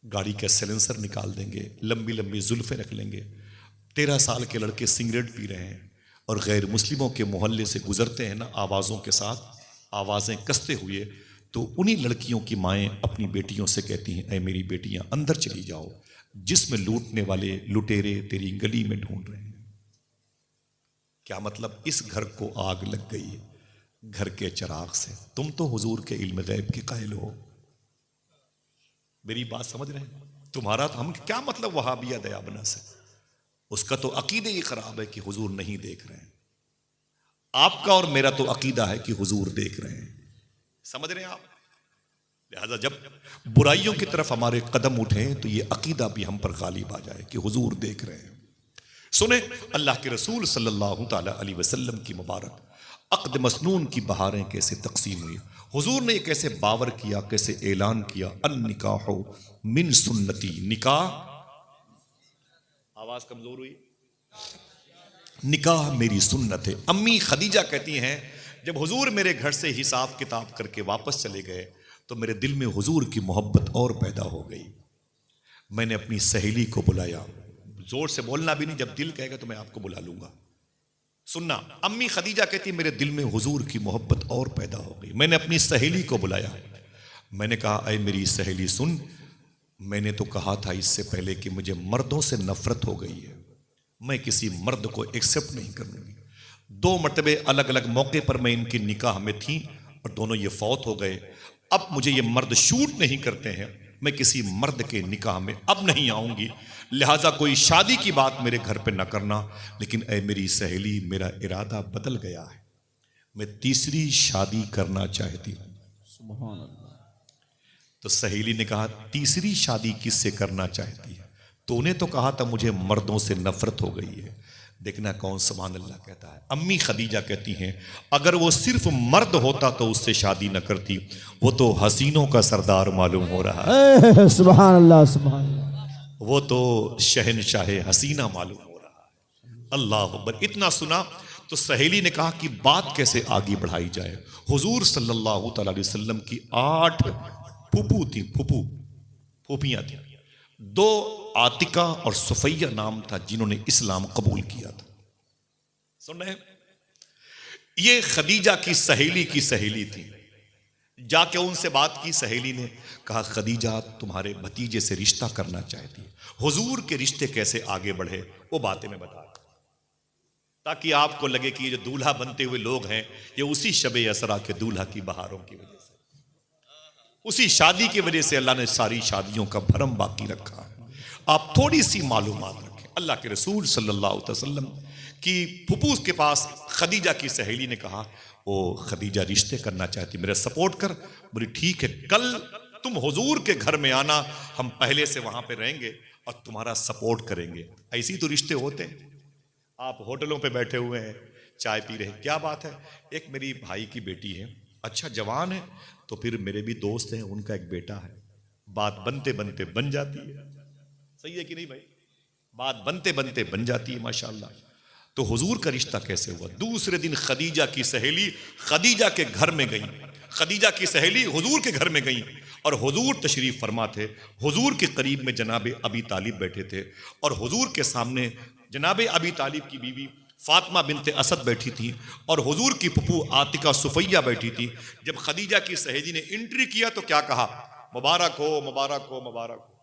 گاڑی کا سیلنسر نکال دیں گے، لمبی لمبی زلفیں رکھ لیں گے، 13 سال کے لڑکے سگریٹ پی رہے ہیں اور غیر مسلموں کے محلے سے گزرتے ہیں نا آوازوں کے ساتھ، آوازیں کستے ہوئے، تو انہی لڑکیوں کی مائیں اپنی بیٹیوں سے کہتی ہیں اے میری بیٹیاں اندر چلی جاؤ، جس میں لوٹنے والے لٹیرے تیری گلی میں ڈھونڈ رہے ہیں۔ کیا مطلب؟ اس گھر کو آگ لگ گئی گھر کے چراغ سے، تم تو حضور کے علم غیب کے قائل ہو۔ میری بات سمجھ رہے ہیں؟ تمہارا تو ہم کیا مطلب وہابیہ دیابنا سے، اس کا تو عقیدہ ہی خراب ہے کہ حضور نہیں دیکھ رہے ہیں۔ آپ کا اور میرا تو عقیدہ ہے کہ حضور دیکھ رہے ہیں، سمجھ رہے ہیں آپ؟ لہذا جب برائیوں کی طرف ہمارے قدم اٹھیں تو یہ عقیدہ بھی ہم پر غالب آ جائے کہ حضور دیکھ رہے ہیں۔ سنیں اللہ کے رسول صلی اللہ تعالی علیہ وسلم کی مبارک عقد مسنون کی بہاریں کیسے تقسیم ہوئی. حضور نے یہ کیسے باور کیا, کیسے اعلان کیا, النکاح من سنتی, نکاح, آواز کمزور ہوئی, نکاح میری سنت ہے. امی خدیجہ کہتی ہیں جب حضور میرے گھر سے حساب کتاب کر کے واپس چلے گئے تو میرے دل میں حضور کی محبت اور پیدا ہو گئی. میں نے اپنی سہیلی کو بلایا, زور سے بولنا بھی نہیں, جب دل کہے گا تو میں آپ کو بلا لوں گا. سننا, امی خدیجہ کہتی میرے دل میں حضور کی محبت اور پیدا ہو گئی. میں نے اپنی سہیلی کو بلایا, میں نے کہا اے میری سہیلی سن, میں نے تو کہا تھا اس سے پہلے کہ مجھے مردوں سے نفرت ہو گئی ہے, میں کسی مرد کو ایکسپٹ نہیں کروں گی. 2 مرتبے الگ الگ موقع پر میں ان کی نکاح میں تھی اور دونوں یہ فوت ہو گئے. اب مجھے یہ مرد شوٹ نہیں کرتے ہیں, میں کسی مرد کے نکاح میں اب نہیں آؤں گی, لہٰذا کوئی شادی کی بات میرے گھر پہ نہ کرنا. لیکن اے میری سہیلی, میرا ارادہ بدل گیا ہے, میں تیسری شادی کرنا چاہتی ہوں. سبحان اللہ. تو سہیلی نے کہا تیسری شادی کس سے کرنا چاہتی ہے؟ تو نے تو کہا تھا مجھے مردوں سے نفرت ہو گئی ہے. دیکھنا کون سبحان اللہ کہتا ہے. امی خدیجہ کہتی ہیں اگر وہ صرف مرد ہوتا تو اس سے شادی نہ کرتی, وہ تو حسینوں کا سردار معلوم ہو رہا ہے, سبحان اللہ سبحان اللہ. وہ تو شہنشاہ حسینہ معلوم ہو رہا ہے. اللہ اکبر. اتنا سنا تو سہیلی نے کہا کہ بات کیسے آگے بڑھائی جائے. حضور صلی اللہ تعالی علیہ وسلم کی 8 پھوپھو تھی, پھوپھیاں تھیں. 2 عاتقہ اور صفیہ نام تھا جنہوں نے اسلام قبول کیا تھا. سن رہے ہیں, یہ خدیجہ کی سہیلی تھی. جا کے ان سے بات کی, سہیلی نے کہا خدیجہ تمہارے بھتیجے سے رشتہ کرنا چاہتی ہے. حضور کے رشتے کیسے آگے بڑھے وہ باتیں میں بتا رہا ہوں, تاکہ آپ کو لگے کہ یہ جو دولہا بنتے ہوئے لوگ ہیں یہ اسی شب اسرا کے دولہا کی بہاروں کی وجہ سے, اسی شادی کی وجہ سے اللہ نے ساری شادیوں کا بھرم باقی رکھا ہے. آپ تھوڑی سی معلومات رکھیں. اللہ کے رسول صلی اللہ علیہ وسلم کی پھپھو کے پاس خدیجہ کی سہیلی نے کہا وہ خدیجہ رشتے کرنا چاہتی, میرا سپورٹ کر. بولی ٹھیک ہے, کل تم حضور کے گھر میں آنا, ہم پہلے سے وہاں پہ رہیں گے اور تمہارا سپورٹ کریں گے. ایسی تو رشتے ہوتے ہیں. آپ ہوٹلوں پہ بیٹھے ہوئے ہیں, چائے پی رہے ہیں, کیا بات ہے, ایک میری بھائی کی بیٹی ہے, اچھا جوان ہے, تو پھر میرے بھی دوست ہیں ان کا ایک بیٹا ہے. بات بنتے بنتے بن جاتی ہے. صحیح ہے کہ نہیں بھائی, بات بنتے بنتے بن جاتی ہے ماشاءاللہ. تو حضور کا رشتہ کیسے ہوا؟ دوسرے دن خدیجہ کی سہیلی خدیجہ کے گھر میں گئی, خدیجہ کی سہیلی حضور کے گھر میں گئی اور حضور تشریف فرما تھے. حضور کے قریب میں جناب ابی طالب بیٹھے تھے اور حضور کے سامنے جناب ابی طالب کی بیوی فاطمہ بنت اسد بیٹھی تھی اور حضور کی پھپھو عاتقہ صفیہ بیٹھی تھی. جب خدیجہ کی سہیلی نے انٹری کیا تو کیا کہا, مبارک ہو مبارک ہو مبارک ہو.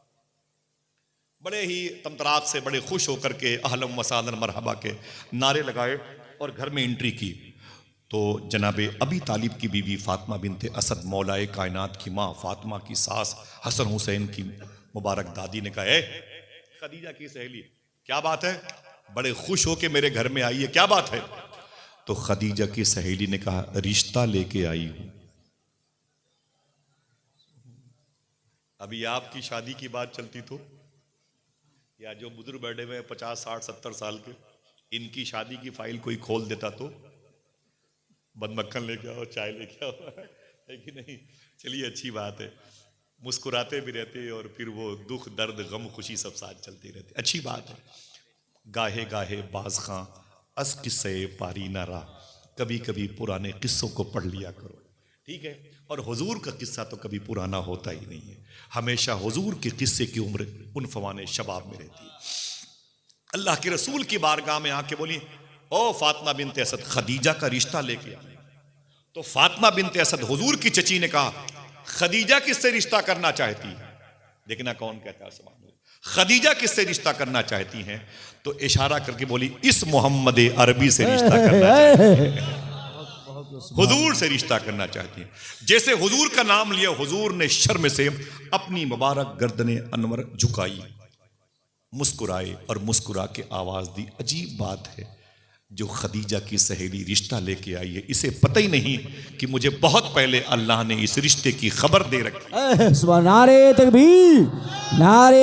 بڑے ہی تمطراق سے, بڑے خوش ہو کر کے اہلا وسہلا مرحبا کے نعرے لگائے اور گھر میں انٹری کی. تو جناب ابی طالب کی بیوی فاطمہ بنت اسد, مولائے کائنات کی ماں فاطمہ کی ساس, حسن حسین کی مبارک دادی نے کہا اے خدیجہ کی سہیلی کیا بات ہے, بڑے خوش ہو کے میرے گھر میں آئی ہے, کیا بات ہے؟ تو خدیجہ کی سہیلی نے کہا رشتہ لے کے آئی ہوں. ابھی آپ کی شادی کی بات چلتی تو, یا جو بزرگ بیٹھے ہوئے 50 60 70 سال کے, ان کی شادی کی فائل کوئی کھول دیتا تو بد مکھن لے کے آؤ, چائے لے کے آؤ, ہے کہ نہیں؟ چلیے اچھی بات ہے, مسکراتے بھی رہتے اور پھر وہ دکھ درد غم خوشی سب ساتھ چلتے رہتے, اچھی بات ہے. گاہے گاہے باز خاں از قصے پاری نہ رہا, کبھی کبھی پرانے قصوں کو پڑھ لیا کرو, ٹھیک ہے. اور حضور کا قصہ تو کبھی پرانا ہوتا ہی نہیں ہے, ہمیشہ حضور کے قصے کی عمر عنفوان شباب میں رہتی ہے. اللہ کے رسول کی بارگاہ میں آ کے بولی او فاطمہ بنت اسد خدیجہ کا رشتہ لے کے آئی. تو فاطمہ بنت اسد حضور کی چچی نے کہا خدیجہ کس سے رشتہ کرنا چاہتی ہے؟ دیکھنا کون کہتا ہے سبحان اللہ, خدیجہ کس سے رشتہ کرنا چاہتی ہیں؟ تو اشارہ کر کے بولی اس محمد عربی سے رشتہ کرنا چاہتی ہیں, حضور سے رشتہ کرنا چاہتی ہیں. جیسے حضور کا نام لیا حضور نے شرم سے اپنی مبارک گردن انور جھکائی, مسکرائے اور مسکرا کے آواز دی. عجیب بات ہے, جو خدیجہ کی سہیلی رشتہ لے کے آئی ہے، اسے پتہ ہی نہیں کہ مجھے بہت پہلے اللہ نے اس رشتے کی خبر دے رکھی، سبحان نعرے تکبیر، نعرے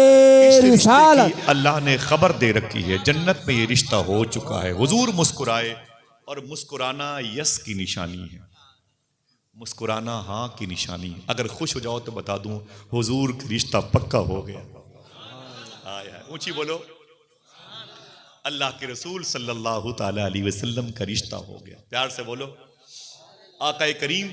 اس رشتے رسالت۔ کی اللہ نے خبر دے رکھی ہے، جنت میں یہ رشتہ ہو چکا ہے۔ حضور مسکرائے، اور مسکرانا یس کی نشانی ہے، مسکرانا ہاں کی نشانی۔ اگر خوش ہو جاؤ تو بتا دوں حضور کا رشتہ پکا ہو گیا۔ آیا اونچی بولو، اللہ کے رسول صلی اللہ تعالی علیہ وسلم کا رشتہ ہو گیا۔ پیار سے بولو، آقا کریم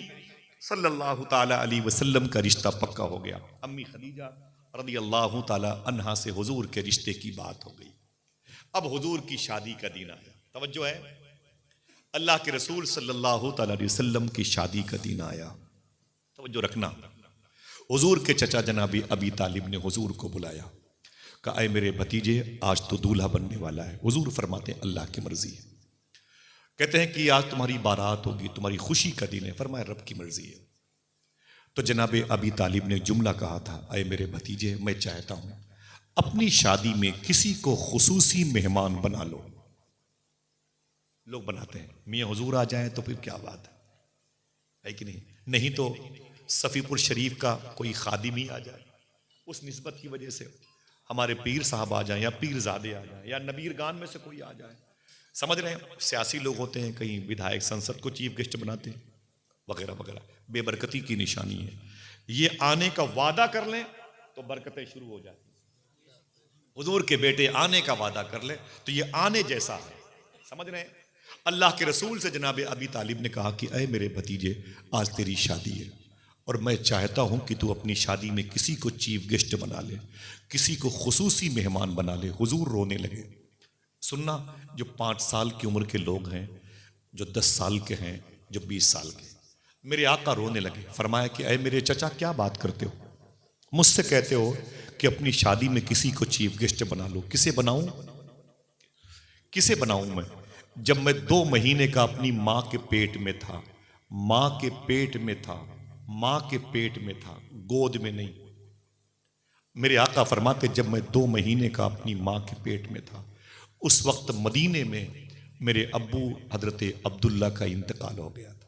صلی اللہ تعالی علیہ وسلم کا رشتہ پکا ہو گیا۔ امی خدیجہ رضی اللہ تعالی عنہا سے حضور کے رشتے کی بات ہو گئی۔ اب حضور کی شادی کا دن آیا، توجہ ہے، اللہ کے رسول صلی اللہ تعالی علیہ وسلم کی شادی کا دن آیا، توجہ رکھنا۔ حضور کے چچا جناب ابی طالب نے حضور کو بلایا، کہا اے میرے بھتیجے، آج تو دولہا بننے والا ہے۔ حضور فرماتے ہیں اللہ کی مرضی ہے۔ کہتے ہیں کہ آج تمہاری بارات ہوگی، تمہاری خوشی کا دن ہے۔ فرمایا رب کی مرضی ہے۔ تو جناب ابی طالب نے جملہ کہا تھا، اے میرے بھتیجے، میں چاہتا ہوں اپنی شادی میں کسی کو خصوصی مہمان بنا لو۔ لوگ بناتے ہیں، میاں حضور آ جائیں تو پھر کیا بات ہے کہ نہیں؟ نہیں تو صفی پور شریف کا کوئی خادم ہی آ جائے، اس نسبت کی وجہ سے ہمارے پیر صاحب آ جائیں، یا پیر زادے آ جائیں، یا نبیر گان میں سے کوئی آ جائے۔ سمجھ رہے ہیں؟ سیاسی لوگ ہوتے ہیں، کہیں ودھائک سنسد کو چیف گیسٹ بناتے ہیں وغیرہ وغیرہ، بے برکتی کی نشانی ہے۔ یہ آنے کا وعدہ کر لیں تو برکتیں شروع ہو جاتی ہیں۔ حضور کے بیٹے آنے کا وعدہ کر لیں تو یہ آنے جیسا ہے، سمجھ رہے ہیں؟ اللہ کے رسول سے جناب ابی طالب نے کہا کہ اے میرے بھتیجے، آج تیری شادی ہے، اور میں چاہتا ہوں کہ تو اپنی شادی میں کسی کو چیف گیسٹ بنا لے، کسی کو خصوصی مہمان بنا لے۔ حضور رونے لگے۔ سننا، جو 5 سال کی عمر کے لوگ ہیں، جو 10 سال کے ہیں، جو 20 سال کے، میرے آقا رونے لگے۔ فرمایا کہ اے میرے چچا، کیا بات کرتے ہو؟ مجھ سے کہتے ہو کہ اپنی شادی میں کسی کو چیف گیسٹ بنا لو۔ کسے بناؤں؟ کسے بناؤں میں؟ جب میں 2 مہینے کا اپنی ماں کے پیٹ میں تھا، ماں کے پیٹ میں تھا، ماں کے پیٹ میں تھا، گود میں نہیں۔ میرے آقا فرماتے جب میں 2 مہینے کا اپنی ماں کے پیٹ میں تھا، اس وقت مدینے میں میرے ابو حضرت عبداللہ کا انتقال ہو گیا تھا۔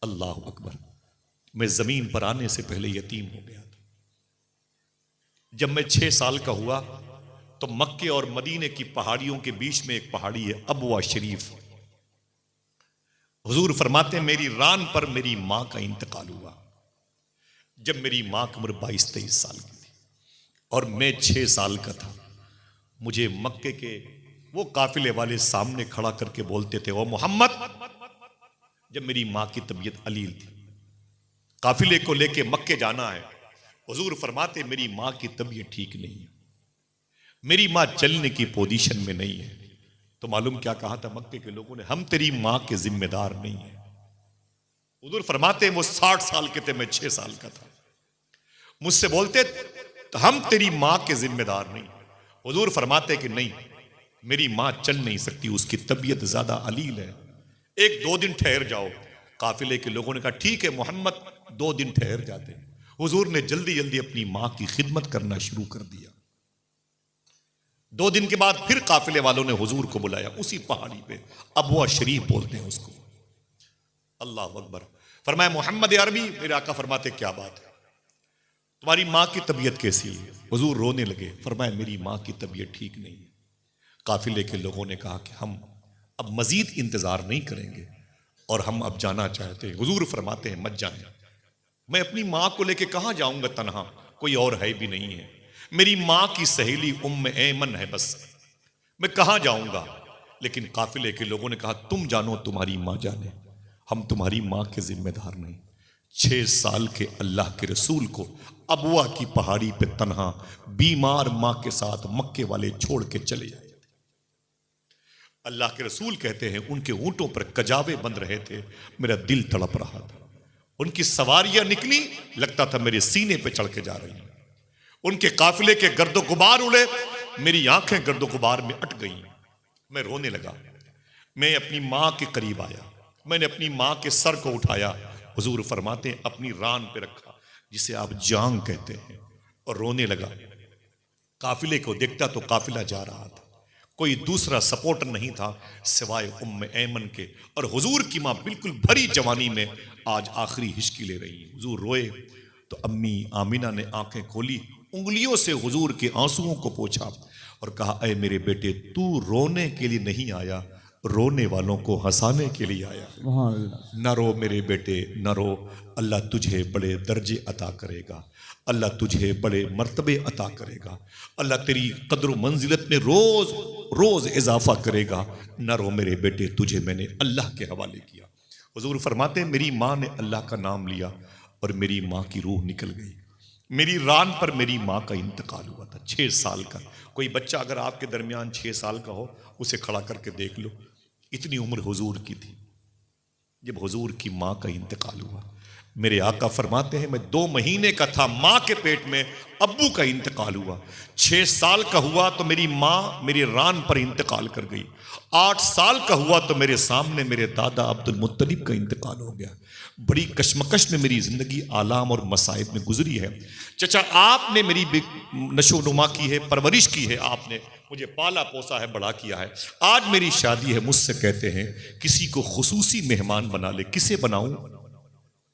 اللہ اکبر، میں زمین پر آنے سے پہلے یتیم ہو گیا تھا۔ جب میں 6 سال کا ہوا تو مکے اور مدینے کی پہاڑیوں کے بیچ میں ایک پہاڑی ہے ابوا شریف، حضور فرماتے ہیں میری ران پر میری ماں کا انتقال ہوا جب میری ماں کی عمر 22-23 سال کی تھی اور میں 6 سال کا تھا۔ مجھے مکے کے وہ قافلے والے سامنے کھڑا کر کے بولتے تھے او محمد، جب میری ماں کی طبیعت علیل تھی، قافلے کو لے کے مکے جانا ہے۔ حضور فرماتے میری ماں کی طبیعت ٹھیک نہیں ہے، میری ماں چلنے کی پوزیشن میں نہیں ہے۔ تو معلوم کیا کہا تھا مکے کے لوگوں نے؟ ہم تیری ماں کے ذمہ دار نہیں ہیں۔ حضور فرماتے وہ 60 سال کے تھے، میں 6 سال کا تھا، مجھ سے بولتے تو ہم تیری ماں کے ذمہ دار نہیں۔ حضور فرماتے کہ نہیں، میری ماں چل نہیں سکتی، اس کی طبیعت زیادہ علیل ہے، 1-2 دن ٹھہر جاؤ۔ قافلے کے لوگوں نے کہا ٹھیک ہے محمد، 2 دن ٹھہر جاتے ہیں۔ حضور نے جلدی جلدی اپنی ماں کی خدمت کرنا شروع کر دیا۔ 2 دن کے بعد پھر قافلے والوں نے حضور کو بلایا اسی پہاڑی پہ، ابوا شریف بولتے ہیں اس کو۔ اللہ اکبر، فرمایا محمد عربی، میرے آقا فرماتے کیا بات ہے، تمہاری ماں کی طبیعت کیسی ہے؟ حضور رونے لگے، فرمایا میری ماں کی طبیعت ٹھیک نہیں ہے۔ قافلے کے لوگوں نے کہا کہ ہم اب مزید انتظار نہیں کریں گے اور ہم اب جانا چاہتے ہیں۔ حضور فرماتے ہیں مت جائیں، میں اپنی ماں کو لے کے کہاں جاؤں گا تنہا، کوئی اور ہے بھی نہیں ہے، میری ماں کی سہیلی ام ایمن ہے، بس میں کہاں جاؤں گا۔ لیکن قافلے کے لوگوں نے کہا تم جانو تمہاری ماں جانے، ہم تمہاری ماں کے ذمہ دار نہیں۔ 6 سال کے اللہ کے رسول کو ابوا کی پہاڑی پہ تنہا بیمار ماں کے ساتھ مکے والے چھوڑ کے چلے جائے۔ اللہ کے رسول کہتے ہیں ان کے اونٹوں پر کجاوے بند رہے تھے، میرا دل تڑپ رہا تھا۔ ان کی سواریاں نکلی، لگتا تھا میرے سینے پہ چڑھ کے جا رہی ہیں۔ ان کے قافلے کے گرد و غبار اڑے، میری آنکھیں گرد و غبار میں اٹ گئیں۔ میں رونے لگا، میں اپنی ماں کے قریب آیا، میں نے اپنی ماں کے سر کو اٹھایا۔ حضور فرماتے ہیں اپنی ران پہ رکھا جسے آپ جانگ کہتے ہیں، اور رونے لگا۔ قافلے کو دیکھتا تو قافلہ جا رہا تھا، کوئی دوسرا سپورٹر نہیں تھا سوائے ایمن کے. اور حضور کی ماں بالکل بھری جوانی میں آج آخری ہچکی لے رہی ہیں. حضور روئے تو امی آمینہ نے آنکھیں کھولی, انگلیوں سے حضور کے آنسوؤں کو پوچھا اور کہا اے میرے بیٹے, تو رونے کے لیے نہیں آیا, رونے والوں کو ہنسانے کے لیے آیا. سبحان اللہ. نہ رو میرے بیٹے, نہ رو, اللہ تجھے بڑے درجے عطا کرے گا, اللہ تجھے بڑے مرتبے عطا کرے گا, اللہ تیری قدر و منزلت میں روز روز اضافہ کرے گا. نہ رو میرے بیٹے, تجھے میں نے اللہ کے حوالے کیا. حضور فرماتے ہیں میری ماں نے اللہ کا نام لیا اور میری ماں کی روح نکل گئی. میری ران پر میری ماں کا انتقال ہوا تھا 6 سال کا. کوئی بچہ اگر آپ کے درمیان 6 سال کا ہو, اسے کھڑا کر کے دیکھ لو, اتنی عمر حضور کی تھی جب حضور کی ماں کا انتقال ہوا. میرے آقا فرماتے ہیں میں 2 مہینے کا تھا, ماں کے پیٹ میں ابو کا انتقال ہوا. 6 سال کا ہوا تو میری ماں میری ران پر انتقال کر گئی. 8 سال کا ہوا تو میرے سامنے میرے دادا عبد المطلب کا انتقال ہو گیا. بڑی کشمکش میں میری زندگی آلام اور مصائب میں گزری ہے. چچا آپ نے میری نشو نما کی ہے, پرورش کی ہے, آپ نے مجھے پالا پوسا ہے, بڑا کیا ہے. آج میری شادی ہے, مجھ سے کہتے ہیں کسی کو خصوصی مہمان بنا لے. کسے بناؤں؟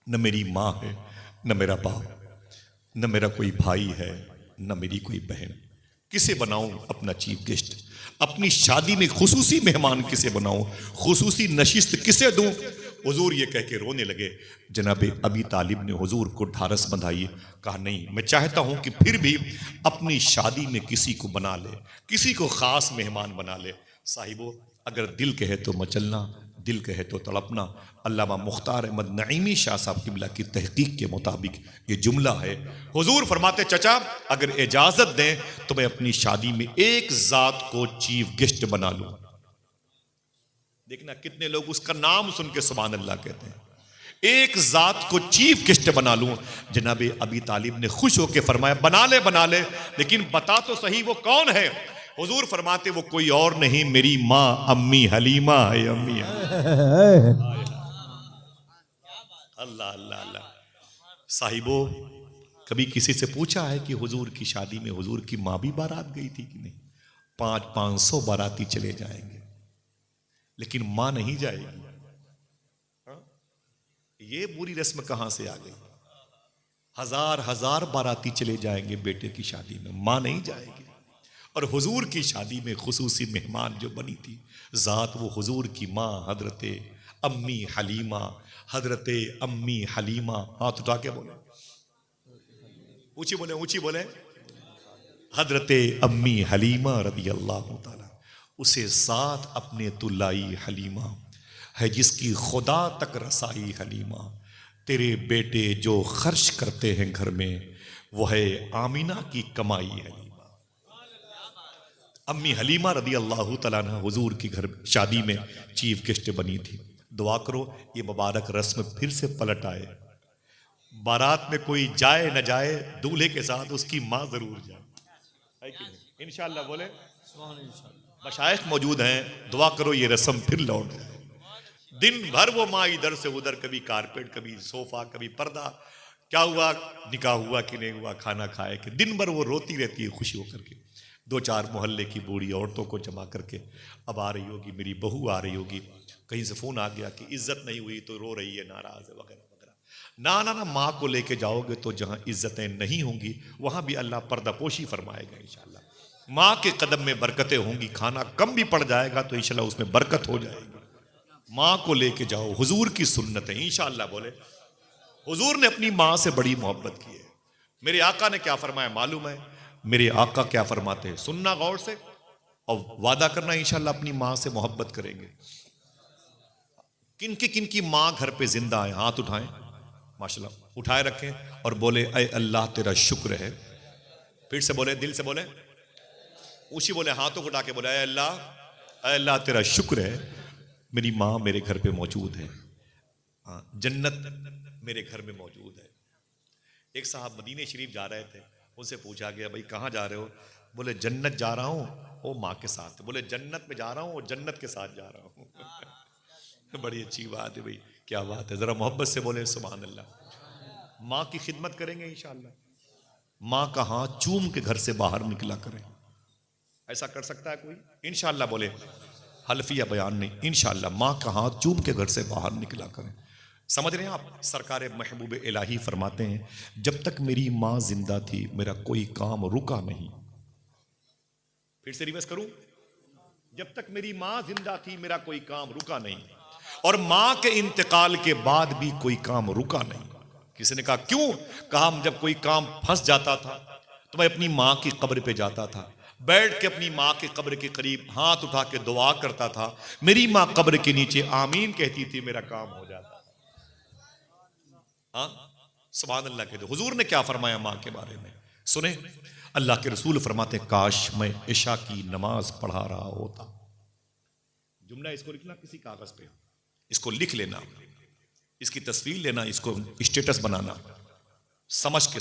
نہ میری ماں ہے, نہ میرا باپ, نہ میرا کوئی بھائی ہے, نہ میری کوئی بہن. کسے بناؤں اپنا چیف گیسٹ؟ اپنی شادی میں خصوصی مہمان کسے بناؤں؟ خصوصی نشست کسے دوں؟ حضور یہ کہہ کے رونے لگے. جناب ابی طالب نے حضور کو ڈھارس بندھائی, کہا نہیں, میں چاہتا ہوں کہ پھر بھی اپنی شادی میں کسی کو بنا لے, کسی کو خاص مہمان بنا لے. صاحبو اگر دل کہے تو مچلنا, دل کہے تو تڑپنا. علامہ مختار احمد نعیمی شاہ صاحب قبلہ کی تحقیق کے مطابق یہ جملہ ہے. حضور فرماتے چچا اگر اجازت دیں تو میں اپنی شادی میں ایک ذات کو چیف گیسٹ بنا لوں. دیکھنا کتنے لوگ اس کا نام سن کے سبحان اللہ کہتے ہیں. ایک ذات کو چیف گیسٹ بنا لوں. جناب ابی طالب نے خوش ہو کے فرمایا بنا لے بنا لے, لیکن بتا تو صحیح وہ کون ہے. حضور فرماتے وہ کوئی اور نہیں میری ماں امی حلیمہ ہے. امی اللہ اللہ اللہ. صاحبو کبھی کسی سے پوچھا ہے کہ حضور کی شادی میں حضور کی ماں بھی بارات گئی تھی کہ نہیں؟ 500 باراتی چلے جائیں گے لیکن ماں نہیں جائے گی. یہ بری رسم کہاں سے آ گئی؟ ہزار باراتی چلے جائیں گے بیٹے کی شادی میں, ماں نہیں جائے گی. اور حضور کی شادی میں خصوصی مہمان جو بنی تھی ذات, وہ حضور کی ماں حضرت امی حلیمہ. حضرت امی حلیمہ, ہاتھ اٹھا کے بولے, اونچی بولے, اونچی بولے. حضرت امی حلیمہ رضی اللہ تعالی, اسے ساتھ اپنے تو لائی حلیمہ, ہے جس کی خدا تک رسائی حلیمہ. تیرے بیٹے جو خرچ کرتے ہیں گھر میں وہ ہے آمینہ کی کمائی حلیمہ. امی حلیمہ رضی اللہ تعالیٰ عنہ حضور کی گھر شادی میں چیف گیسٹ بنی تھی. دعا کرو یہ مبارک رسم پھر سے پلٹ آئے. بارات میں کوئی جائے نہ جائے, دولہے کے ساتھ اس کی ماں ضرور جائے. انشاءاللہ بولے. مشائخ موجود ہیں, دعا کرو یہ رسم پھر لوٹ جائے. دن بھر وہ ماں ادھر سے ادھر, کبھی کارپیٹ, کبھی صوفہ, کبھی پردہ, کیا ہوا نکاح ہوا کہ نہیں ہوا, کھانا کھائے کہ. دن بھر وہ روتی رہتی ہے خوشی ہو کر کے. 2-4 محلے کی بوڑھی عورتوں کو جمع کر کے, اب آ رہی ہوگی میری بہو, آ رہی ہوگی, کہیں سے فون آ گیا کہ عزت نہیں ہوئی تو رو رہی ہے, ناراض ہے وغیرہ وغیرہ. نہ ماں کو لے کے جاؤ گے تو جہاں عزتیں نہیں ہوں گی وہاں بھی اللہ پردہ پوشی فرمائے گا انشاءاللہ. ماں کے قدم میں برکتیں ہوں گی. کھانا کم بھی پڑ جائے گا تو انشاءاللہ اس میں برکت ہو جائے گی. ماں کو لے کے جاؤ, حضور کی سنت ہے انشاءاللہ بولے. حضور نے اپنی ماں سے بڑی محبت کی ہے. میرے آقا نے کیا فرمایا معلوم ہے؟ میرے آقا کیا فرماتے ہیں سننا غور سے, اور وعدہ کرنا انشاءاللہ اپنی ماں سے محبت کریں گے. کن کی ماں گھر پہ زندہ ہے, ہاتھ اٹھائیں, ماشاءاللہ اٹھائے رکھیں اور بولے اے اللہ تیرا شکر ہے. پھر سے بولے, دل سے بولے, اونچی بولے, ہاتھوں کو اٹھا کے بولے اے اللہ تیرا شکر ہے میری ماں میرے گھر پہ موجود ہے, جنت میرے گھر میں موجود ہے. ایک صاحب مدینہ شریف جا رہے تھے, ان سے پوچھا گیا بھائی کہاں جا رہے ہو؟ بولے جنت جا رہا ہوں, وہ ماں کے ساتھ. بولے جنت میں جا رہا ہوں, وہ جنت کے ساتھ جا رہا ہوں. بڑی اچھی بات ہے بھائی, کیا بات ہے. ذرا محبت سے بولے سبحان اللہ. ماں کی خدمت کریں گے انشاءاللہ. ماں کا ہاتھ چوم کے گھر سے باہر نکلا کریں. ایسا کر سکتا ہے کوئی؟ انشاءاللہ بولے حلفیہ بیان نہیں، انشاءاللہ ماں کا ہاتھ چوم کے گھر سے باہر نکلا کریں۔ سمجھ رہے ہیں آپ؟ سرکار محبوب الہی فرماتے ہیں جب تک میری ماں زندہ تھی میرا کوئی کام رکا نہیں۔ پھر سے ریورس کروں، جب تک میری ماں زندہ تھی میرا کوئی کام رکا نہیں، اور ماں کے انتقال کے بعد بھی کوئی کام رکا نہیں۔ کسی نے کہا کیوں؟ کہا جب کوئی کام پھنس جاتا تھا تو میں اپنی ماں کی قبر پہ جاتا تھا، بیٹھ کے اپنی ماں کے قبر کے قریب ہاتھ اٹھا کے دعا کرتا تھا، میری ماں قبر کے نیچے آمین کہتی تھی، میرا کام ہو جاتا۔ ہاں سبحان اللہ کہہ دو۔ حضور نے کیا فرمایا ماں کے بارے میں سنیں، اللہ کے رسول فرماتے ہیں کاش میں عشاء کی نماز پڑھا رہا ہوتا۔ جملہ اس کو لکھنا کسی کاغذ پہ، اس کو لکھ لینا، اس کی تصویر لینا، اس کو اسٹیٹس بنانا، سمجھ کے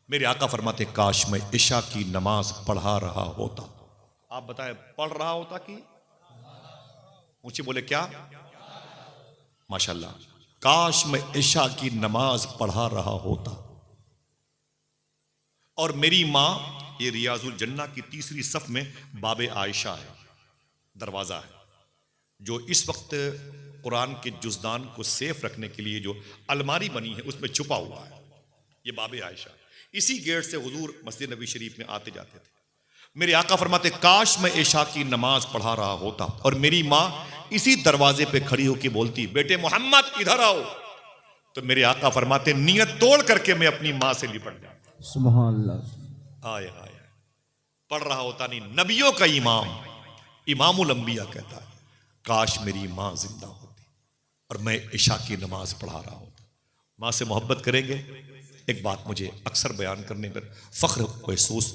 میرے آقا فرماتے ہیں کاش میں عشاء کی نماز پڑھا رہا ہوتا۔ آپ بتائیں پڑھ رہا ہوتا کہ اونچی بولے کیا؟ ماشاءاللہ، کاش میں عشاء کی نماز پڑھا رہا ہوتا اور میری ماں، یہ ریاض الجنہ کی تیسری صف میں باب عائشہ ہے، دروازہ ہے جو اس وقت قرآن کے جزدان کو سیف رکھنے کے لیے جو الماری بنی ہے اس میں چھپا ہوا ہے، یہ باب عائشہ۔ اسی گیٹ سے حضور مسجد نبی شریف میں آتے جاتے تھے۔ میرے آقا فرماتے کاش میں عشاء کی نماز پڑھا رہا ہوتا اور میری ماں اسی دروازے پہ کھڑی ہو کے بولتی بیٹے محمد ادھر آؤ، تو میرے آقا فرماتے نیت توڑ کر کے میں اپنی ماں سے لپٹ جاتا۔ سبحان اللہ۔ آئے آئے پڑھ رہا ہوتا نہیں، نبیوں کا امام، امام الانبیاء کہتا ہے کاش میری ماں زندہ ہوتی اور میں عشاء کی نماز پڑھا رہا ہوتا۔ ماں سے محبت کریں گے۔ ایک بات مجھے اکثر بیان کرنے پر فخر محسوس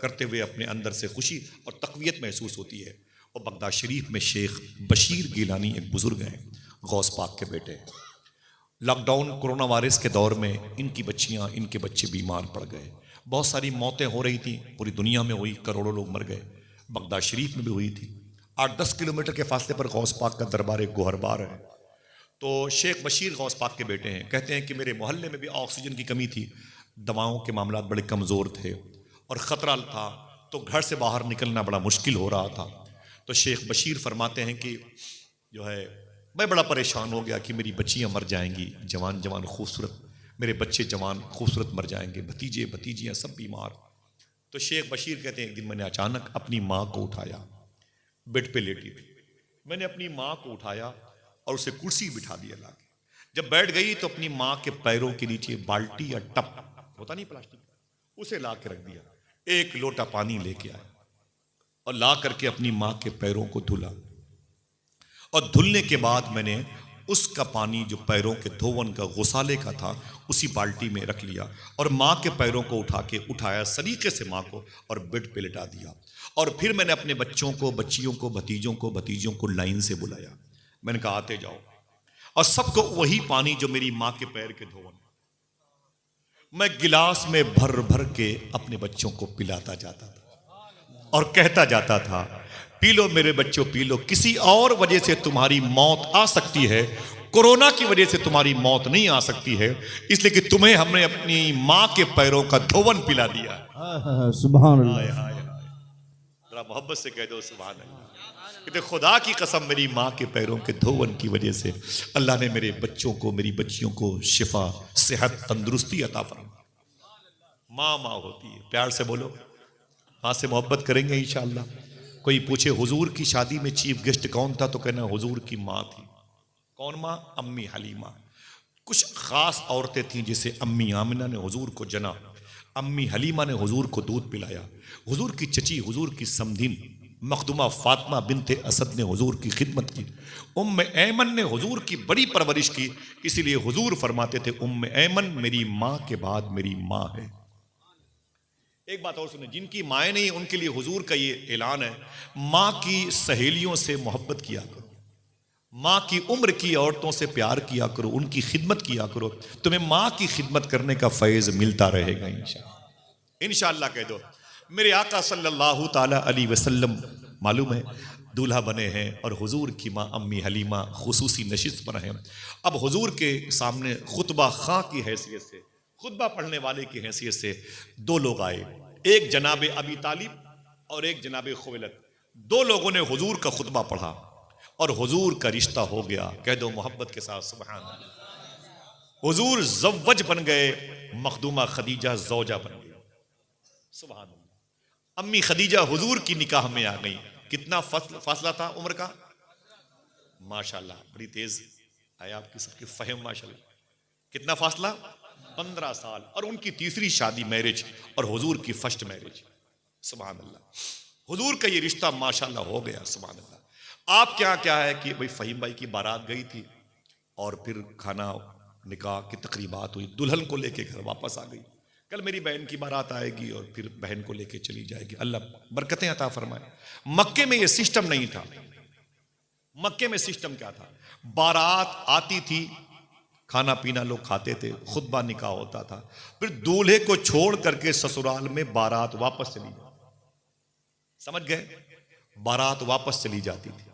کرتے ہوئے اپنے اندر سے خوشی اور تقویت محسوس ہوتی ہے، اور بغداد شریف میں شیخ بشیر گیلانی ایک بزرگ ہیں، غوث پاک کے بیٹے ہیں۔ لاک ڈاؤن کورونا وائرس کے دور میں ان کی بچیاں، ان کے بچے بیمار پڑ گئے، بہت ساری موتیں ہو رہی تھیں، پوری دنیا میں ہوئی، کروڑوں لوگ مر گئے، بغداد شریف میں بھی ہوئی تھی۔ 8-10 کلومیٹر کے فاصلے پر غوث پاک کا دربار گوہر بار ہے۔ تو شیخ بشیر غوث پاک کے بیٹے ہیں، کہتے ہیں کہ میرے محلے میں بھی آکسیجن کی کمی تھی، دواؤں کے معاملات بڑے کمزور تھے اور خطرہ تھا، تو گھر سے باہر نکلنا بڑا مشکل ہو رہا تھا۔ تو شیخ بشیر فرماتے ہیں کہ جو ہے میں بڑا پریشان ہو گیا کہ میری بچیاں مر جائیں گی، جوان جوان خوبصورت میرے بچے جوان خوبصورت مر جائیں گے، بھتیجے بھتیجیاں سب بیمار۔ تو شیخ بشیر کہتے ہیں ایک دن میں نے اچانک اپنی ماں کو اٹھایا، بیڈ پہ لیٹی تھی، میں نے اپنی ماں کو اٹھایا اور اسے کرسی بٹھا دیا لا کے۔ جب بیٹھ گئی تو اپنی ماں کے پیروں کے نیچے بالٹی یا ٹپ ہوتا نہیں پلاسٹک، اسے لا کے رکھ دیا، ایک لوٹا پانی لے کے آیا اور لا کر کے اپنی ماں کے پیروں کو دھلا، اور دھلنے کے بعد میں نے اس کا پانی جو پیروں کے دھون کا غسالے کا تھا اسی بالٹی میں رکھ لیا اور ماں کے پیروں کو اٹھایا سلیقے سے ماں کو اور بیڈ پہ لٹا دیا، اور پھر میں نے اپنے بچوں کو، بچیوں کو، بھتیجوں کو لائن سے بلایا، میں نے کہا آتے جاؤ، اور سب کو وہی پانی جو میری ماں کے پیر کے دھون میں گلاس میں بھر بھر کے اپنے بچوں کو پلاتا جاتا تھا اور کہتا جاتا تھا پی لو میرے بچوں پی لو، کسی اور وجہ سے تمہاری موت آ سکتی ہے، کورونا کی وجہ سے تمہاری موت نہیں آ سکتی ہے، اس لیے کہ تمہیں ہم نے اپنی ماں کے پیروں کا دھون پلا دیا۔ سبحان اللہ۔ ذرا محبت سے کہہ دو سبحان اللہ۔ کہ خدا کی قسم میری ماں کے پیروں کے دھون کی وجہ سے اللہ نے میرے بچوں کو، میری بچیوں کو شفا، صحت، تندرستی عطا فرمائی۔ ماں ماں ہوتی ہے، پیار سے بولو، ماں سے محبت کریں گے انشاءاللہ۔ کوئی پوچھے حضور کی شادی میں چیف گیسٹ کون تھا تو کہنا حضور کی ماں تھی۔ کون ماں؟ امی حلیمہ۔ کچھ خاص عورتیں تھیں جیسے امی آمنہ نے حضور کو جنا، امی حلیمہ نے حضور کو دودھ پلایا، حضور کی چچی، حضور کی سمدھن مخدومہ فاطمہ بنت اسد نے حضور کی خدمت کی، ام ایمن نے حضور کی بڑی پرورش کی، اسی لیے حضور فرماتے تھے ام ایمن میری ماں کے بعد میری ماں ہے۔ ایک بات اور سنیں، جن کی مائیں نہیں ان کے لیے حضور کا یہ اعلان ہے، ماں کی سہیلیوں سے محبت کیا کرو، ماں کی عمر کی عورتوں سے پیار کیا کرو، ان کی خدمت کیا کرو، تمہیں ماں کی خدمت کرنے کا فیض ملتا رہے گا انشاءاللہ۔ انشاءاللہ کہہ دو۔ میرے آقا صلی اللہ تعالی علیہ وسلم معلوم ہے دولہا بنے ہیں اور حضور کی ماں امی حلیمہ خصوصی نشست پر ہیں۔ اب حضور کے سامنے خطبہ خواں کی حیثیت سے، خطبہ پڑھنے والے کی حیثیت سے دو لوگ آئے، ایک جناب ابی طالب اور ایک جناب خویلد، دو لوگوں نے حضور کا خطبہ پڑھا اور حضور کا رشتہ ہو گیا. کہہ دو محبت کے ساتھ سبحان اللہ. حضور زوج بن گئے، مخدومہ خدیجہ زوجہ بن گئی. سبحان اللہ. امی خدیجہ حضور کی نکاح میں آ گئی. کتنا فاصلہ تھا عمر کا؟ ماشاءاللہ بڑی تیز آیا آپ کی سب کی فہم ماشاءاللہ. کتنا فاصلہ؟ 15 سال. اور ان کی تیسری شادی میرج اور حضور کی فرسٹ میرج. سبحان اللہ. حضور کا یہ رشتہ ماشاءاللہ ہو گیا. سبحان اللہ. آپ کیا ہے کہ بھائی فہیم بھائی کی بارات گئی تھی اور پھر کھانا نکاح کی تقریبات ہوئی، دلہن کو لے کے گھر واپس آ گئی. کل میری بہن کی بارات آئے گی اور پھر بہن کو لے کے چلی جائے گی. اللہ برکتیں عطا فرمائے. مکے میں یہ سسٹم نہیں تھا. مکے میں سسٹم کیا تھا؟ بارات آتی تھی، کھانا پینا لوگ کھاتے تھے، خطبہ نکاح ہوتا تھا، پھر دولہے کو چھوڑ کر کے سسرال میں بارات واپس چلی جاتی. سمجھ گئے؟ بارات واپس چلی جاتی تھی.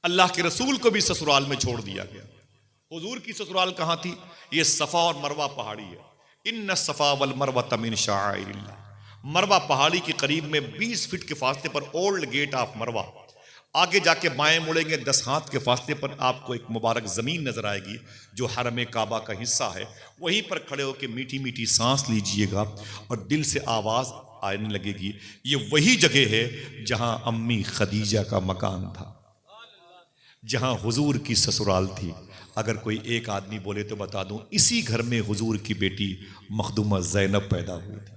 اللہ کے رسول کو بھی سسرال میں چھوڑ دیا گیا. حضور کی سسرال کہاں تھی؟ یہ صفا اور مروہ پہاڑی ہے. ان الصفا والمروہ من شعائر اللہ. مروہ پہاڑی کے قریب میں 20 فٹ کے فاصلے پر اولڈ گیٹ آف مروہ. آگے جا کے بائیں مڑیں گے 10 ہاتھ کے فاصلے پر آپ کو ایک مبارک زمین نظر آئے گی جو حرم کعبہ کا حصہ ہے. وہیں پر کھڑے ہو کے میٹھی میٹھی سانس لیجئے گا اور دل سے آواز آنے لگے گی. یہ وہی جگہ ہے جہاں امی خدیجہ کا مکان تھا، جہاں حضور کی سسرال تھی. اگر کوئی ایک آدمی بولے تو بتا دوں، اسی گھر میں حضور کی بیٹی مخدومہ زینب پیدا ہوئی تھی.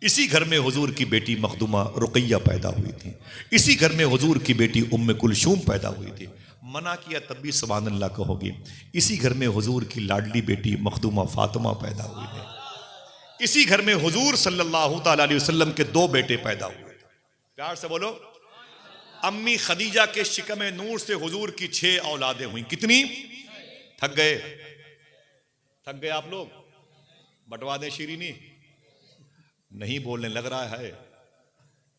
اسی گھر میں حضور کی بیٹی مخدومہ رقیہ پیدا ہوئی تھی. اسی گھر میں حضور کی بیٹی ام کلثوم پیدا ہوئی تھی. منع کیا تب بھی سبحان اللہ کہو گی. اسی گھر میں حضور کی لاڈلی بیٹی مخدومہ فاطمہ پیدا ہوئی تھی. اسی گھر میں حضور صلی اللہ تعالی علیہ وسلم کے 2 بیٹے پیدا ہوئے تھے. پیار سے بولو. امی خدیجہ کے شکم نور سے حضور کی 6 اولادیں ہوئیں. کتنی؟ تھک گئے آپ لوگ؟ بٹوا دیں شیرینی. نہیں بولنے لگ رہا ہے.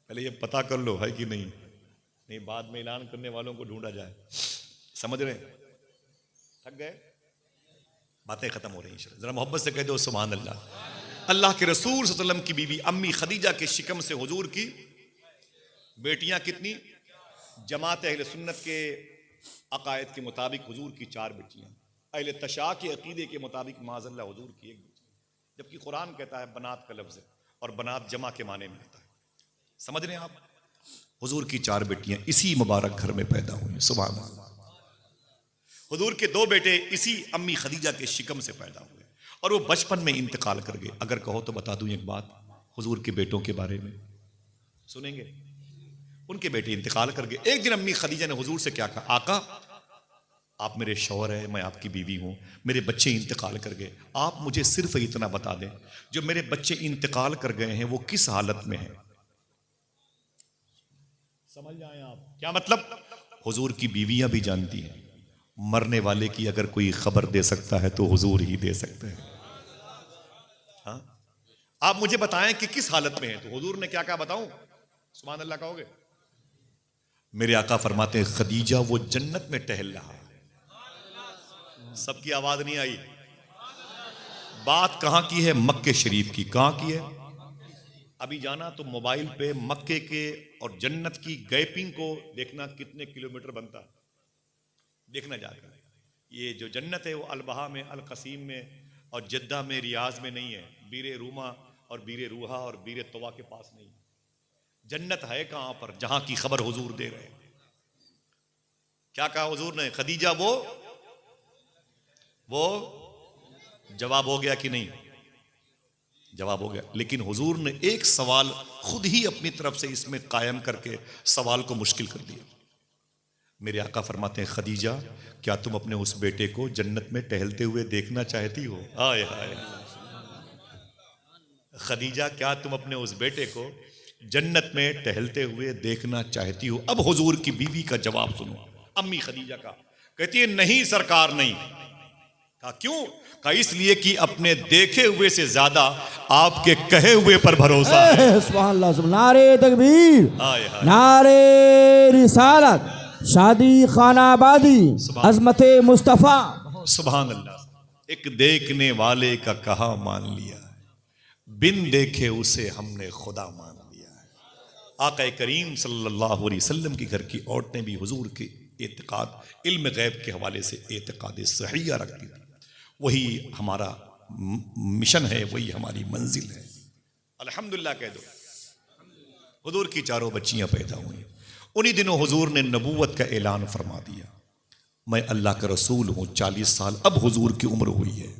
پہلے یہ پتا کر لو ہے کہ نہیں بعد میں اعلان کرنے والوں کو ڈھونڈا جائے. سمجھ رہے؟ تھک گئے؟ باتیں ختم ہو رہی ہیں. ذرا محبت سے کہہ دو سبحان اللہ. اللہ کے رسول صلی اللہ علیہ وسلم کی بیوی امی خدیجہ کے شکم سے حضور کی بیٹیاں کتنی؟ جماعت اہل سنت کے عقائد کے مطابق حضور کی 4 بیٹیاں. اہل تشیع کے عقیدے کے مطابق معاذ اللہ حضور کی 1 بیٹی. جبکہ قرآن کہتا ہے بنات کا لفظ ہے اور بنات جمع کے معنی میں آتا ہے. سمجھ رہے ہیں آپ؟ حضور کی 4 بیٹیاں اسی مبارک گھر میں پیدا ہوئی. سبحان اللہ. حضور کے 2 بیٹے اسی امی خدیجہ کے شکم سے پیدا ہوئے اور وہ بچپن میں انتقال کر گئے. اگر کہو تو بتا دوں ایک بات حضور کے بیٹوں کے بارے میں. سنیں گے؟ ان کے بیٹے انتقال کر گئے. ایک دن امی خدیجہ نے حضور سے کیا کہا؟ آقا آپ میرے شوہر ہیں، میں آپ کی بیوی ہوں، میرے بچے انتقال کر گئے، آپ مجھے صرف اتنا بتا دیں جو میرے بچے انتقال کر گئے ہیں وہ کس حالت میں ہیں. سمجھ جائیں آپ کیا مطلب؟ حضور کی بیویاں بھی جانتی ہیں مرنے والے کی اگر کوئی خبر دے سکتا ہے تو حضور ہی دے سکتے ہیں. ہاں آپ مجھے بتائیں کہ کس حالت میں ہیں. تو حضور نے کیا کہا بتاؤں؟ سبحان اللہ کہو گے؟ میرے آقا فرماتے ہیں خدیجہ وہ جنت میں ٹہل رہا ہے. سب کی آواز نہیں آئی. بات کہاں کی ہے؟ مکے شریف کی. کہاں کی ہے؟ ابھی جانا تو موبائل پہ مکے کے اور جنت کی گیپنگ کو دیکھنا کتنے کلومیٹر بنتا، دیکھنا جا کر. یہ جو جنت ہے وہ البہا میں، القصیم میں اور جدہ میں، ریاض میں نہیں ہے. بیر روما اور بیر روحا اور بیر طوا کے پاس نہیں. جنت ہے کہاں پر؟ جہاں کی خبر حضور دے رہے ہیں. کیا کہا حضور نے؟ خدیجہ وہ جواب ہو گیا کہ نہیں؟ جواب ہو گیا. لیکن حضور نے ایک سوال خود ہی اپنی طرف سے اس میں قائم کر کے سوال کو مشکل کر دیا. میرے آقا فرماتے ہیں خدیجہ کیا تم اپنے اس بیٹے کو جنت میں ٹہلتے ہوئے دیکھنا چاہتی ہو؟ آئے ہائے. خدیجہ کیا تم اپنے اس بیٹے کو جنت میں ٹہلتے ہوئے دیکھنا چاہتی ہو؟ اب حضور کی بیوی کا جواب سنو. امی خدیجہ کا کہتی ہے نہیں سرکار نہیں. کہا کیوں؟ کہا اس لیے کہ اپنے دیکھے ہوئے سے زیادہ آپ کے کہے ہوئے پر بھروسہ ہے. سبحان اللہ. نعرے تکبیر، نعرے رسالت، شادی خانہ آبادی، عظمت مصطفیٰ. سبحان اللہ. ایک دیکھنے والے کا کہا مان لیا، بن دیکھے اسے ہم نے خدا مان لیا. آقا کریم صلی اللہ علیہ وسلم کے گھر کی عورتیں بھی حضور کے اعتقاد علم غیب کے حوالے سے اعتقاد صحیحہ رکھتی تھی. وہی ہمارا مشن ہے, وہی ہماری منزل ہے. الحمدللہ کہہ دو. حضور کی 4 بچیاں پیدا ہوئیں. انہی دنوں حضور نے نبوت کا اعلان فرما دیا, میں اللہ کا رسول ہوں. 40 سال اب حضور کی عمر ہوئی ہے.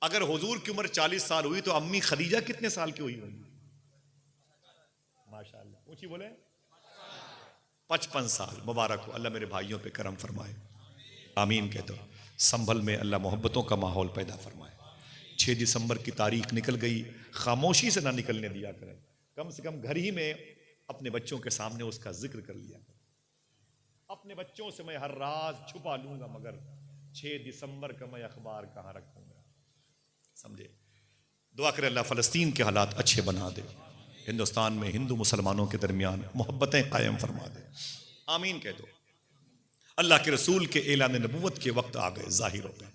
اگر حضور کی عمر 40 سال ہوئی تو امی خدیجہ کتنے سال کی ہوئی ہوگی؟ ماشاءاللہ, اونچی بولے. 55 سال. مبارک ہو, اللہ میرے بھائیوں پہ کرم فرمائے. آمین کہہ دو. سنبھل میں اللہ محبتوں کا ماحول پیدا فرمائے. 6 دسمبر کی تاریخ نکل گئی, خاموشی سے نہ نکلنے دیا کریں. کم سے کم گھر ہی میں اپنے بچوں کے سامنے اس کا ذکر کر لیا کریں. اپنے بچوں سے میں ہر راز چھپا لوں گا, مگر 6 دسمبر کا میں اخبار کہاں رکھوں گا. سمجھے. دعا کریں اللہ فلسطین کے حالات اچھے بنا دے, ہندوستان میں ہندو مسلمانوں کے درمیان محبتیں قائم فرما دے. آمین کہہ دو. اللہ کے رسول کے اعلان نبوت کے وقت آ گئے, ظاہر ہو گئے.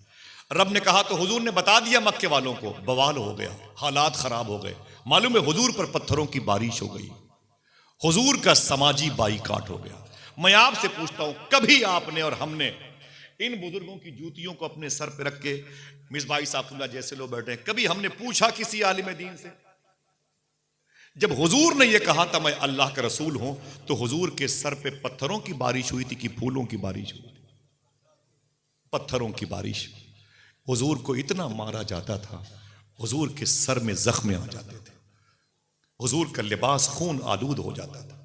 رب نے کہا تو حضور نے بتا دیا مکے والوں کو. بوال ہو گیا, حالات خراب ہو گئے. معلوم ہے حضور پر پتھروں کی بارش ہو گئی. حضور کا سماجی بائیکاٹ ہو گیا. میں آپ سے پوچھتا ہوں, کبھی آپ نے اور ہم نے ان بزرگوں کی جوتیوں کو اپنے سر پہ رکھ کے, مصباح صاحب اللہ جیسے لوگ بیٹھے ہیں, کبھی ہم نے پوچھا کسی عالم دین سے؟ جب حضور نے یہ کہا تھا میں اللہ کا رسول ہوں, تو حضور کے سر پہ پتھروں کی بارش ہوئی تھی کہ پھولوں کی بارش ہوئی تھی؟ پتھروں کی بارش. حضور کو اتنا مارا جاتا تھا, حضور کے سر میں زخم آ جاتے تھے, حضور کا لباس خون آلود ہو جاتا تھا.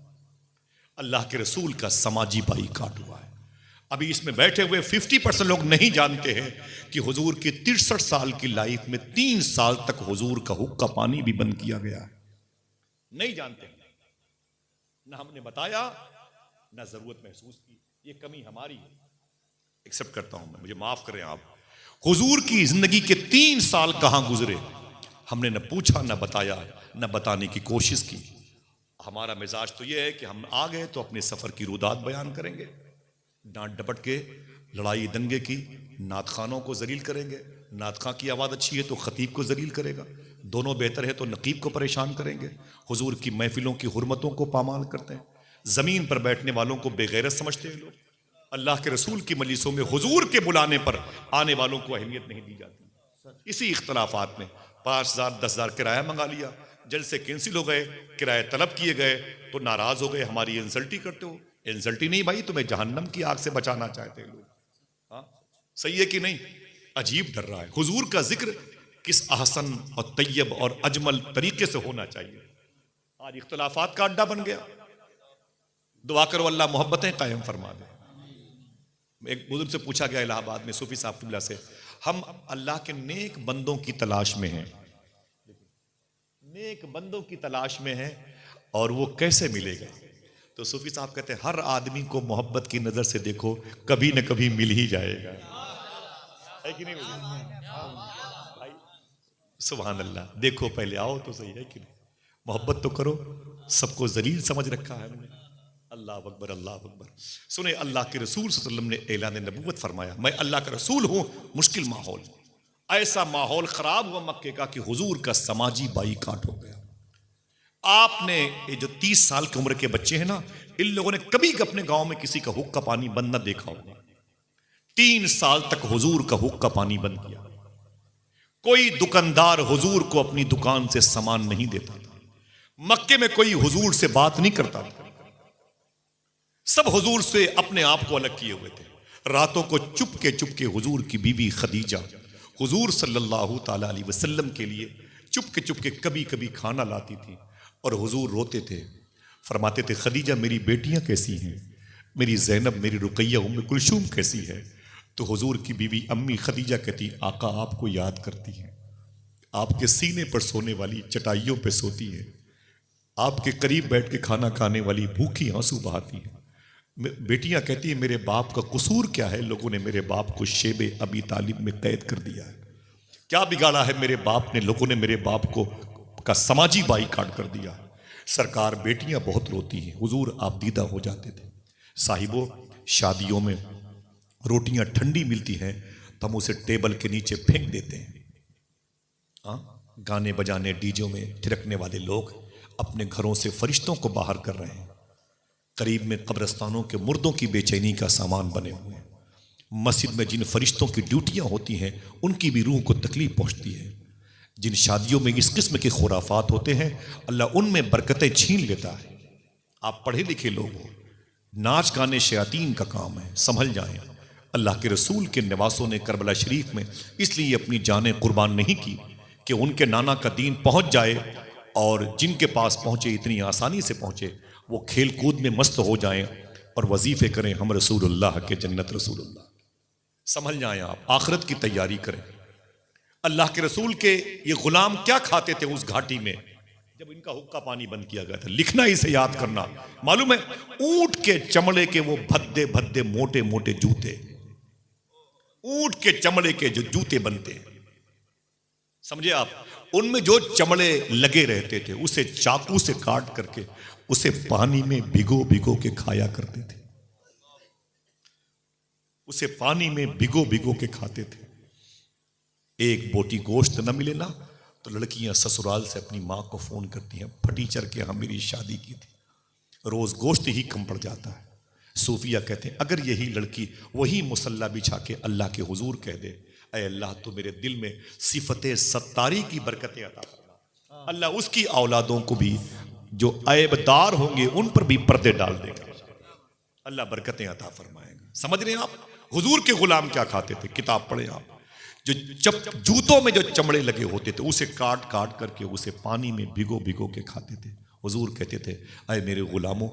اللہ کے رسول کا سماجی بائیکاٹ ہوا ہے. ابھی اس میں بیٹھے ہوئے 50% لوگ نہیں جانتے ہیں کہ حضور کی 63 سال کی لائف میں 3 سال تک حضور کا حقہ پانی بھی بند کیا گیا ہے. نہیں جانتے, نہ ہم نے بتایا, نہ ضرورت محسوس کی. یہ کمی ہماری ہے, ایکسپٹ کرتا ہوں میں, مجھے معاف کریں آپ. حضور کی زندگی کے 3 سال کہاں گزرے, ہم نے نہ پوچھا, نہ بتایا, نہ بتانے کی کوشش کی. ہمارا مزاج تو یہ ہے کہ ہم آ گئے تو اپنے سفر کی رودات بیان کریں گے, ڈانٹ ڈپٹ کے, لڑائی دنگے کی, نعت خوانوں کو ذلیل کریں گے. نعت خواں کی آواز اچھی ہے تو خطیب کو ذلیل کرے گا, دونوں بہتر ہے تو نقیب کو پریشان کریں گے. حضور کی محفلوں کی حرمتوں کو پامال کرتے ہیں. زمین پر بیٹھنے والوں کو بے غیرت سمجھتے ہیں لوگ. اللہ کے رسول کی مجلسوں میں حضور کے بلانے پر آنے والوں کو اہمیت نہیں دی جاتی. اسی اختلافات میں 5,000 10,000 کرایہ منگا لیا, جلسے کینسل ہو گئے, کرایہ طلب کیے گئے تو ناراض ہو گئے, ہماری انسلٹی کرتے ہو. انسلٹی نہیں بھائی, تمہیں جہنم کی آگ سے بچانا چاہتے ہیں لوگ. ہاں صحیح ہے کہ نہیں؟ عجیب ڈر رہا ہے. حضور کا ذکر کس احسن اور طیب اور اجمل طریقے سے ہونا چاہیے. آج اختلافات کا اڈا بن گیا. دعا کرو اللہ محبتیں قائم فرما دے. ایک بزرگ سے پوچھا گیا الہ آباد میں, صوفی صاحب قبلہ سے, ہم اللہ کے نیک بندوں کی تلاش میں ہیں, نیک بندوں کی تلاش میں ہیں, اور وہ کیسے ملے گا؟ تو صوفی صاحب کہتے ہیں ہر آدمی کو محبت کی نظر سے دیکھو, کبھی نہ کبھی مل ہی جائے گا. ہے کہ نہیں؟ سبحان اللہ. دیکھو پہلے, آؤ تو صحیح, ہے کہ نہیں؟ محبت تو کرو. سب کو ذلیل سمجھ رکھا ہے ہم نے. اللہ اکبر, اللہ اکبر. سنیں, اللہ کے رسول صلی اللہ علیہ وسلم نے اعلان نبوت فرمایا, میں اللہ کا رسول ہوں. مشکل ماحول, ایسا ماحول خراب ہوا مکے کا کہ حضور کا سماجی بائیکاٹ ہو گیا. آپ نے یہ جو 30 سال کی عمر کے بچے ہیں نا, ان لوگوں نے کبھی اپنے گاؤں میں کسی کا حق کا پانی بند نہ دیکھا ہوگا. 3 سال تک حضور کا حق کا پانی بند کیا. کوئی دکاندار حضور کو اپنی دکان سے سامان نہیں دیتا تھا. مکے میں کوئی حضور سے بات نہیں کرتا تھا. سب حضور سے اپنے آپ کو الگ کیے ہوئے تھے. راتوں کو چپ کے حضور کی بیوی خدیجہ حضور صلی اللہ تعالی علیہ وسلم کے لیے چپ کے کبھی کبھی کھانا لاتی تھی, اور حضور روتے تھے, فرماتے تھے خدیجہ میری بیٹیاں کیسی ہیں, میری زینب, میری رقیہ, ام کلثوم کیسی ہے؟ تو حضور کی بیوی امی خدیجہ کہتی آقا آپ کو یاد کرتی ہیں, آپ کے سینے پر سونے والی چٹائیوں پہ سوتی ہیں, آپ کے قریب بیٹھ کے کھانا کھانے والی بھوکی آنسو بہاتی ہیں. بیٹیاں کہتی ہیں میرے باپ کا قصور کیا ہے, لوگوں نے میرے باپ کو شیب ابی طالب میں قید کر دیا ہے, کیا بگاڑا ہے میرے باپ نے, لوگوں نے میرے باپ کو کا سماجی بائیکاٹ کر دیا. سرکار بیٹیاں بہت روتی ہیں. حضور آپ دیدہ ہو جاتے تھے. صاحبوں, شادیوں میں روٹیاں ٹھنڈی ملتی ہیں تو ہم اسے ٹیبل کے نیچے پھینک دیتے ہیں. گانے بجانے ڈی جے میں تھرکنے والے لوگ اپنے گھروں سے فرشتوں کو باہر کر رہے ہیں، قریب میں قبرستانوں کے مردوں کی بے چینی کا سامان بنے ہوئے ہیں، مسجد میں جن فرشتوں کی ڈیوٹیاں ہوتی ہیں ان کی بھی روح کو تکلیف پہنچتی ہے، جن شادیوں میں اس قسم کے خرافات ہوتے ہیں اللہ ان میں برکتیں چھین لیتا ہے۔ آپ پڑھے لکھے لوگ ہو، ناچ گانے شیاطین کا کام ہے، سنبھل جائیں۔ اللہ کے رسول کے نواسوں نے کربلا شریف میں اس لیے اپنی جانیں قربان نہیں کی کہ ان کے نانا کا دین پہنچ جائے، اور جن کے پاس پہنچے اتنی آسانی سے پہنچے وہ کھیل کود میں مست ہو جائیں اور وظیفے کریں ہم رسول اللہ کے جنت رسول اللہ۔ سنبھل جائیں، آپ آخرت کی تیاری کریں۔ اللہ کے رسول کے یہ غلام کیا کھاتے تھے اس گھاٹی میں جب ان کا حقہ پانی بند کیا گیا تھا؟ لکھنا اسے یاد کرنا۔ معلوم ہے اونٹ کے چمڑے کے وہ بھدے بھدے موٹے موٹے جوتے، اونٹ کے چمڑے کے جو جوتے بنتے ہیں، سمجھے آپ، ان میں جو چمڑے لگے رہتے تھے اسے چاقو سے کاٹ کر کے اسے پانی میں بھگو بھگو کے کھایا کرتے تھے، اسے پانی میں بھگو بھگو کے کھاتے تھے۔ ایک بوٹی گوشت نہ ملے نا تو لڑکیاں سسرال سے اپنی ماں کو فون کرتی ہیں، پھٹیچر کے ہاں میری شادی کی تھی، روز گوشت ہی کم پڑ جاتا ہے۔ صوفیہ کہتے ہیں اگر یہی لڑکی وہی مصلی بچھا کے اللہ کے حضور کہہ دے اے اللہ تو میرے دل میں صفت ستاری کی برکتیں عطا فرما، اللہ اس کی اولادوں کو بھی جو عیب دار ہوں گے ان پر بھی پردے ڈال دے گا، اللہ برکتیں عطا فرمائے گا۔ سمجھ رہے ہیں آپ حضور کے غلام کیا کھاتے تھے؟ کتاب پڑھیں آپ، جو جوتوں میں جو چمڑے لگے ہوتے تھے اسے کاٹ کاٹ کر کے اسے پانی میں بھگو بھگو کے کھاتے تھے۔ حضور کہتے تھے اے میرے غلاموں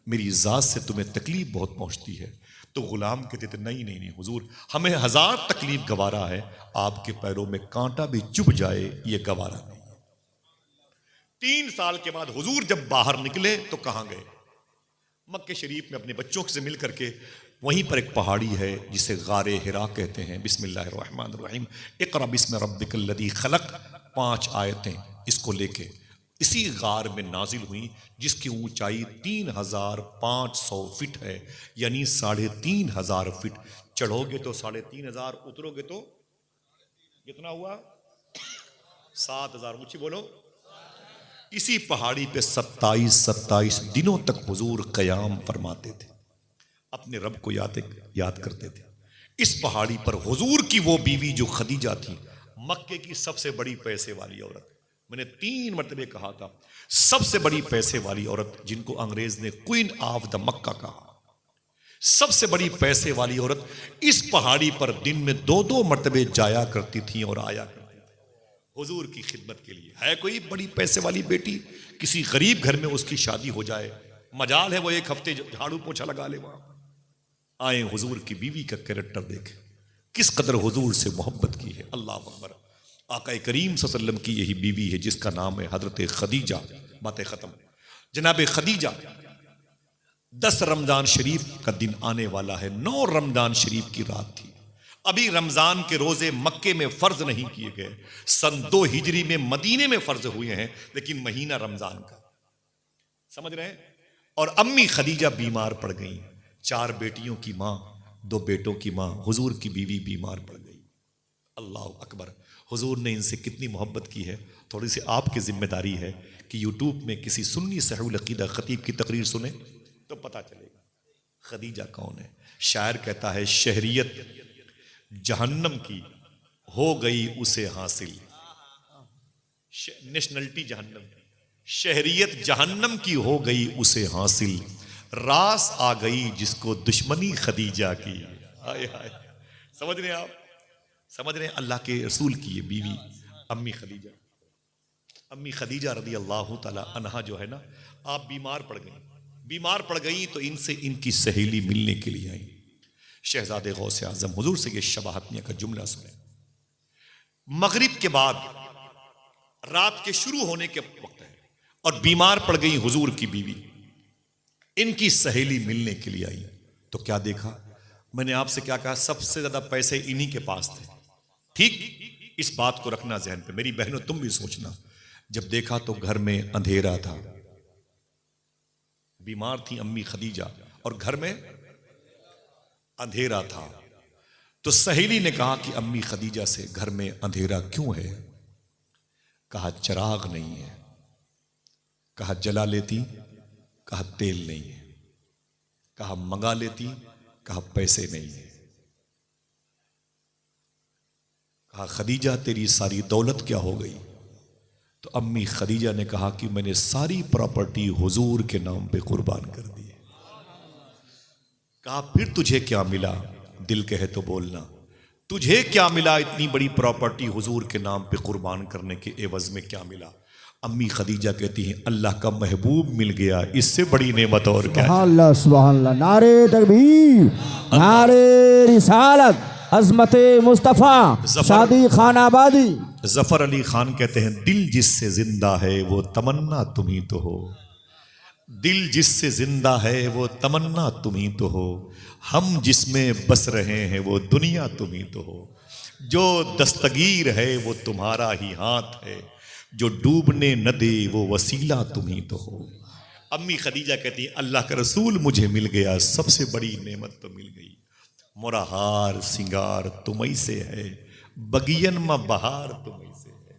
میری ذات سے تمہیں تکلیف بہت پہنچتی ہے، تو غلام کہتے تھے نہیں نہیں نہیں حضور ہمیں 1000 تکلیف گوارا ہے، آپ کے پیروں میں کانٹا بھی چبھ جائے یہ گوارا نہیں۔ 3 سال کے بعد حضور جب باہر نکلے تو کہاں گئے؟ مکہ شریف میں اپنے بچوں سے مل کر کے وہیں پر ایک پہاڑی ہے جسے غار حرا کہتے ہیں۔ بسم اللہ الرحمن الرحیم، اقرأ بسم ربک الذی خلق، 5 آیتیں اس کو لے کے اسی غار میں نازل ہوئی جس کی اونچائی 3500 فٹ ہے، یعنی 3500 فٹ۔ چڑھو گے تو 3500، اترو گے تو کتنا ہوا؟ 7000۔ اونچی بولو۔ اسی پہاڑی پہ 27 دنوں تک حضور قیام فرماتے تھے، اپنے رب کو یاد کرتے تھے۔ اس پہاڑی پر حضور کی وہ بیوی جو خدیجہ تھی، مکے کی سب سے بڑی پیسے والی عورت، میں نے 3 مرتبہ کہا تھا سب سے بڑی پیسے والی عورت جن کو انگریز نے کوئین آف دا مکہ کہا، سب سے بڑی پیسے والی عورت اس پہاڑی پر دن میں 2 مرتبہ جایا کرتی تھی اور آیا کرتی تھی حضور کی خدمت کے لیے۔ ہے کوئی بڑی پیسے والی بیٹی کسی غریب گھر میں اس کی شادی ہو جائے، مجال ہے وہ 1 ہفتے جھاڑو پوچھا لگا لے وہاں۔ آئیں حضور کی بیوی کا کیریکٹر دیکھیں، کس قدر حضور سے محبت کی ہے۔ اللہ اکبر۔ آقا کریم صلی اللہ علیہ وسلم کی یہی بیوی ہے جس کا نام ہے حضرت خدیجہ۔ باتیں ختم۔ جناب خدیجہ 10 رمضان شریف کا دن آنے والا ہے، 9 رمضان شریف کی رات تھی، ابھی رمضان کے روزے مکے میں فرض نہیں کیے گئے، سن 2 ہجری میں مدینے میں فرض ہوئے ہیں، لیکن مہینہ رمضان کا، سمجھ رہے ہیں؟ اور امی خدیجہ بیمار پڑ گئیں، 4 بیٹیوں کی ماں، 2 بیٹوں کی ماں، حضور کی بیوی بیمار پڑ گئی۔ اللہ اکبر۔ حضور نے ان سے کتنی محبت کی ہے۔ تھوڑی سی آپ کی ذمہ داری ہے کہ یوٹیوب میں کسی سنی صحیح العقیدہ خطیب کی تقریر سنیں تو پتہ چلے گا خدیجہ کون ہے۔ شاعر کہتا ہے شہریت جہنم کی ہو گئی اسے حاصل، نیشنلٹی جہنم، شہریت جہنم کی ہو گئی اسے حاصل، راس آ گئی جس کو دشمنی خدیجہ کی۔ آئے آئے، سمجھ رہے ہیں آپ؟ سمجھ رہے ہیں؟ اللہ کے رسول کی یہ بیوی امی خدیجہ، امی خدیجہ رضی اللہ تعالی عنہا جو ہے نا، آپ بیمار پڑ گئیں تو ان سے ان کی سہیلی ملنے کے لیے آئیں۔ شہزادے غوث اعظم حضور سے یہ شباہتیہ کا جملہ سنیں۔ مغرب کے بعد رات کے شروع ہونے کے وقت ہے اور بیمار پڑ گئی حضور کی بیوی، ان کی سہیلی ملنے کے لیے آئی تو کیا دیکھا؟ میں نے آپ سے کیا کہا؟ سب سے زیادہ پیسے انہی کے پاس تھے، ٹھیک؟ اس بات کو رکھنا ذہن پہ، میری بہنوں تم بھی سوچنا۔ جب دیکھا تو گھر میں اندھیرا تھا، بیمار تھی امی خدیجہ اور گھر میں اندھیرا تھا، تو سہیلی نے کہا کہ امی خدیجہ سے گھر میں اندھیرا کیوں ہے؟ کہا چراغ نہیں ہے۔ کہا جلا لیتی، کہا تیل نہیں ہے، کہا منگا لیتی، کہا پیسے نہیں ہے، کہا خدیجہ تیری ساری دولت کیا ہو گئی؟ تو امی خدیجہ نے کہا کہ میں نے ساری پراپرٹی حضور کے نام پہ قربان کر دی۔ کہا پھر تجھے کیا ملا؟ دل کہے تو بولنا، تجھے کیا ملا؟ اتنی بڑی پراپرٹی حضور کے نام پہ قربان کرنے کے عوض میں کیا ملا؟ امی خدیجہ کہتی ہیں اللہ کا محبوب مل گیا، اس سے بڑی نعمت اور کیا؟ سبحان اللہ سبحان اللہ، نعرے تکبیر، نعرے رسالت، عظمت مصطفیٰ، شادی خان آبادی۔ ظفر علی خان کہتے ہیں دل جس سے زندہ ہے وہ تمنا تم ہی تو ہو، دل جس سے زندہ ہے وہ تمنا تم ہی تو ہو، ہم جس میں بس رہے ہیں وہ دنیا تم ہی تو ہو، جو دستگیر ہے وہ تمہارا ہی ہاتھ ہے، جو ڈوبنے نہ دے وہ وسیلہ تم ہی تو ہو۔ امی خدیجہ کہتی ہیں اللہ کا رسول مجھے مل گیا، سب سے بڑی نعمت تو مل گئی، مورا ہار سنگار تمہیں سے ہے، بگین میں بہار تمہیں سے ہے۔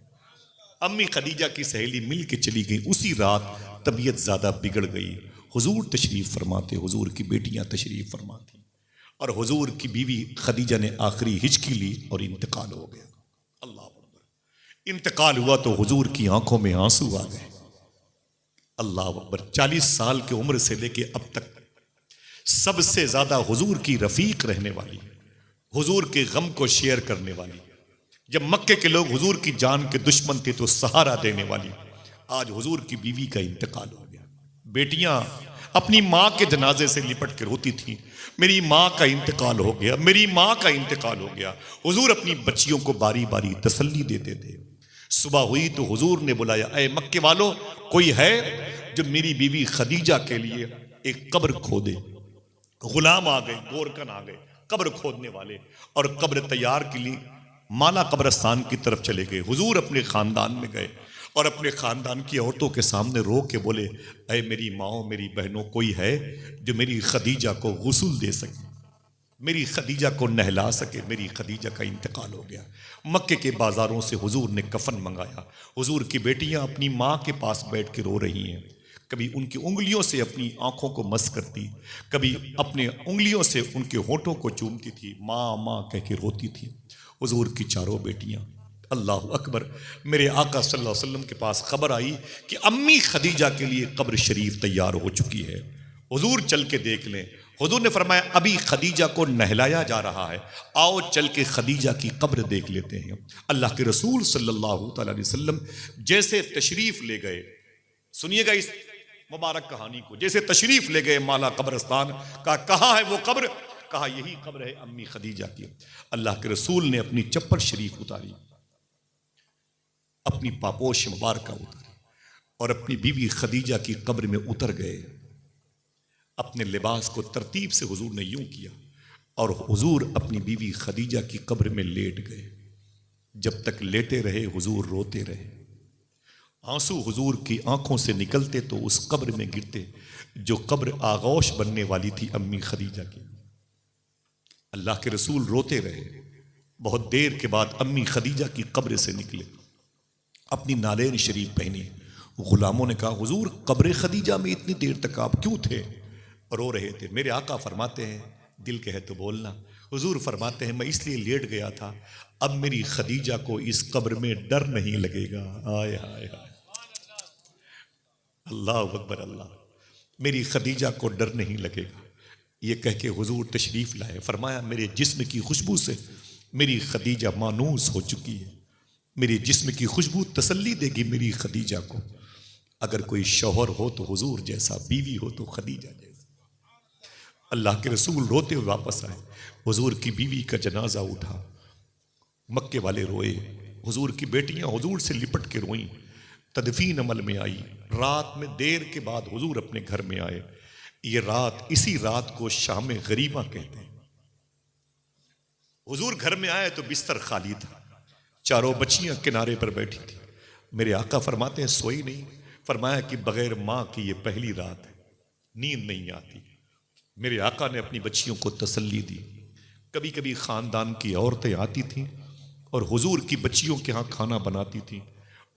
امی خدیجہ کی سہیلی مل کے چلی گئی، اسی رات طبیعت زیادہ بگڑ گئی، حضور تشریف فرماتے، حضور کی بیٹیاں تشریف فرماتی، اور حضور کی بیوی خدیجہ نے آخری ہچکی لی اور انتقال ہو گیا۔ اللہ اکبر، انتقال ہوا تو حضور کی آنکھوں میں آنسو آ گئے۔ اللہ اکبر، 40 سال کی عمر سے لے کے اب تک سب سے زیادہ حضور کی رفیق رہنے والی، حضور کے غم کو شیئر کرنے والی، جب مکے کے لوگ حضور کی جان کے دشمن تھے تو سہارا دینے والی، آج حضور کی بیوی کا انتقال ہو گیا۔ بیٹیاں اپنی ماں کے جنازے سے لپٹ کے روتی تھیں، میری ماں کا انتقال ہو گیا، میری ماں کا انتقال ہو گیا۔ حضور اپنی بچیوں کو باری باری تسلی دیتے تھے۔ صبح ہوئی تو حضور نے بلایا، اے مکے والو، کوئی ہے جو میری بیوی خدیجہ کے لیے ایک قبر کھودے؟ غلام آ گئے، گورکن آ گئے، قبر کھودنے والے، اور قبر تیار کے لیے مالا قبرستان کی طرف چلے گئے۔ حضور اپنے خاندان میں گئے اور اپنے خاندان کی عورتوں کے سامنے رو کے بولے، اے میری ماؤں، میری بہنوں، کوئی ہے جو میری خدیجہ کو غسل دے سکے، میری خدیجہ کو نہلا سکے؟ میری خدیجہ کا انتقال ہو گیا۔ مکے کے بازاروں سے حضور نے کفن منگایا، حضور کی بیٹیاں اپنی ماں کے پاس بیٹھ کے رو رہی ہیں، کبھی ان کی انگلیوں سے اپنی آنکھوں کو مس کرتی، کبھی اپنے انگلیوں سے ان کے ہونٹوں کو چومتی تھی، ماں ماں کہہ کے روتی تھی۔ حضور کی چاروں بیٹیاں، اللہ اکبر، میرے آقا صلی اللہ علیہ وسلم کے پاس خبر آئی کہ امی خدیجہ کے لیے قبر شریف تیار ہو چکی ہے، حضور چل کے دیکھ لیں۔ حضور نے فرمایا ابھی خدیجہ کو نہلایا جا رہا ہے، آؤ چل کے خدیجہ کی قبر دیکھ لیتے ہیں۔ اللہ کے رسول صلی اللہ تعالی علیہ وسلم جیسے تشریف لے گئے، سنیے گا اس مبارک کہانی کو، جیسے تشریف لے گئے مالا قبرستان، کہاں ہے وہ قبر؟ کہا یہی قبر ہے امی خدیجہ کی۔ اللہ کے رسول نے اپنی چپل شریف اتاری، اپنی پاپوش مبارکہ اتاری، اور اپنی بیوی خدیجہ کی قبر میں اتر گئے۔ اپنے لباس کو ترتیب سے حضور نے یوں کیا، اور حضور اپنی بیوی خدیجہ کی قبر میں لیٹ گئے۔ جب تک لیٹے رہے حضور روتے رہے، آنسو حضور کی آنکھوں سے نکلتے تو اس قبر میں گرتے جو قبر آغوش بننے والی تھی امی خدیجہ کی۔ اللہ کے رسول روتے رہے۔ بہت دیر کے بعد امی خدیجہ کی قبر سے نکلے، اپنی نالین شریف پہنی۔ غلاموں نے کہا حضور قبر خدیجہ میں اتنی دیر تک آپ کیوں تھے؟ رو رہے تھے۔ میرے آقا فرماتے ہیں دل کہے تو بولنا، حضور فرماتے ہیں میں اس لیے لیٹ گیا تھا، اب میری خدیجہ کو اس قبر میں ڈر نہیں لگے گا۔ آئے ہائے ہائے، اللہ اکبر اللہ، میری خدیجہ کو ڈر نہیں لگے گا۔ یہ کہہ کے حضور تشریف لائے، فرمایا میرے جسم کی خوشبو سے میری خدیجہ مانوس ہو چکی ہے، میری جسم کی خوشبو تسلی دے گی میری خدیجہ کو۔ اگر کوئی شوہر ہو تو حضور جیسا، بیوی ہو تو خدیجہ جیسا۔ اللہ کے رسول روتے ہوئے واپس آئے، حضور کی بیوی کا جنازہ اٹھا، مکے والے روئے، حضور کی بیٹیاں حضور سے لپٹ کے روئیں، تدفین عمل میں آئی۔ رات میں دیر کے بعد حضور اپنے گھر میں آئے۔ یہ رات، اسی رات کو شام غریبہ کہتے ہیں۔ حضور گھر میں آئے تو بستر خالی تھا، چاروں بچیاں کنارے پر بیٹھی تھی۔ میرے آقا فرماتے ہیں سوئی نہیں، فرمایا کہ بغیر ماں کی یہ پہلی رات ہے، نیند نہیں آتی۔ میرے آقا نے اپنی بچیوں کو تسلی دی۔ کبھی کبھی خاندان کی عورتیں آتی تھیں اور حضور کی بچیوں کے ہاں کھانا بناتی تھیں،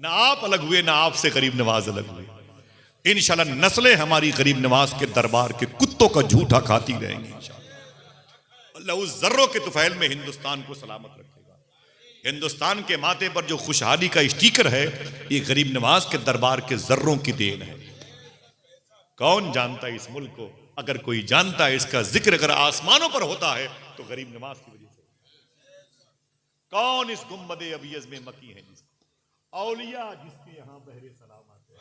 نہ آپ الگ ہوئے، نہ آپ سے غریب نواز الگ ہوئے. انشاءاللہ نسلیں ہماری غریب نواز کے دربار کے کتوں کا جھوٹا کھاتی رہیں گی انشاءاللہ. اللہ اس ذروں کے طفیل میں ہندوستان کو سلامت رکھے گا. ہندوستان کے ماتھے پر جو خوشحالی کا اسٹیکر ہے، یہ غریب نواز کے دربار کے ذروں کی دین ہے. کون جانتا ہے اس ملک کو؟ اگر کوئی جانتا ہے اس کا ذکر اگر آسمانوں پر ہوتا ہے تو غریب نواز کی وجہ سے. کون اس گنبد ابیض میں مکی ہے جس اولیاء جس کے یہاں بہرے سلام آتے ہیں.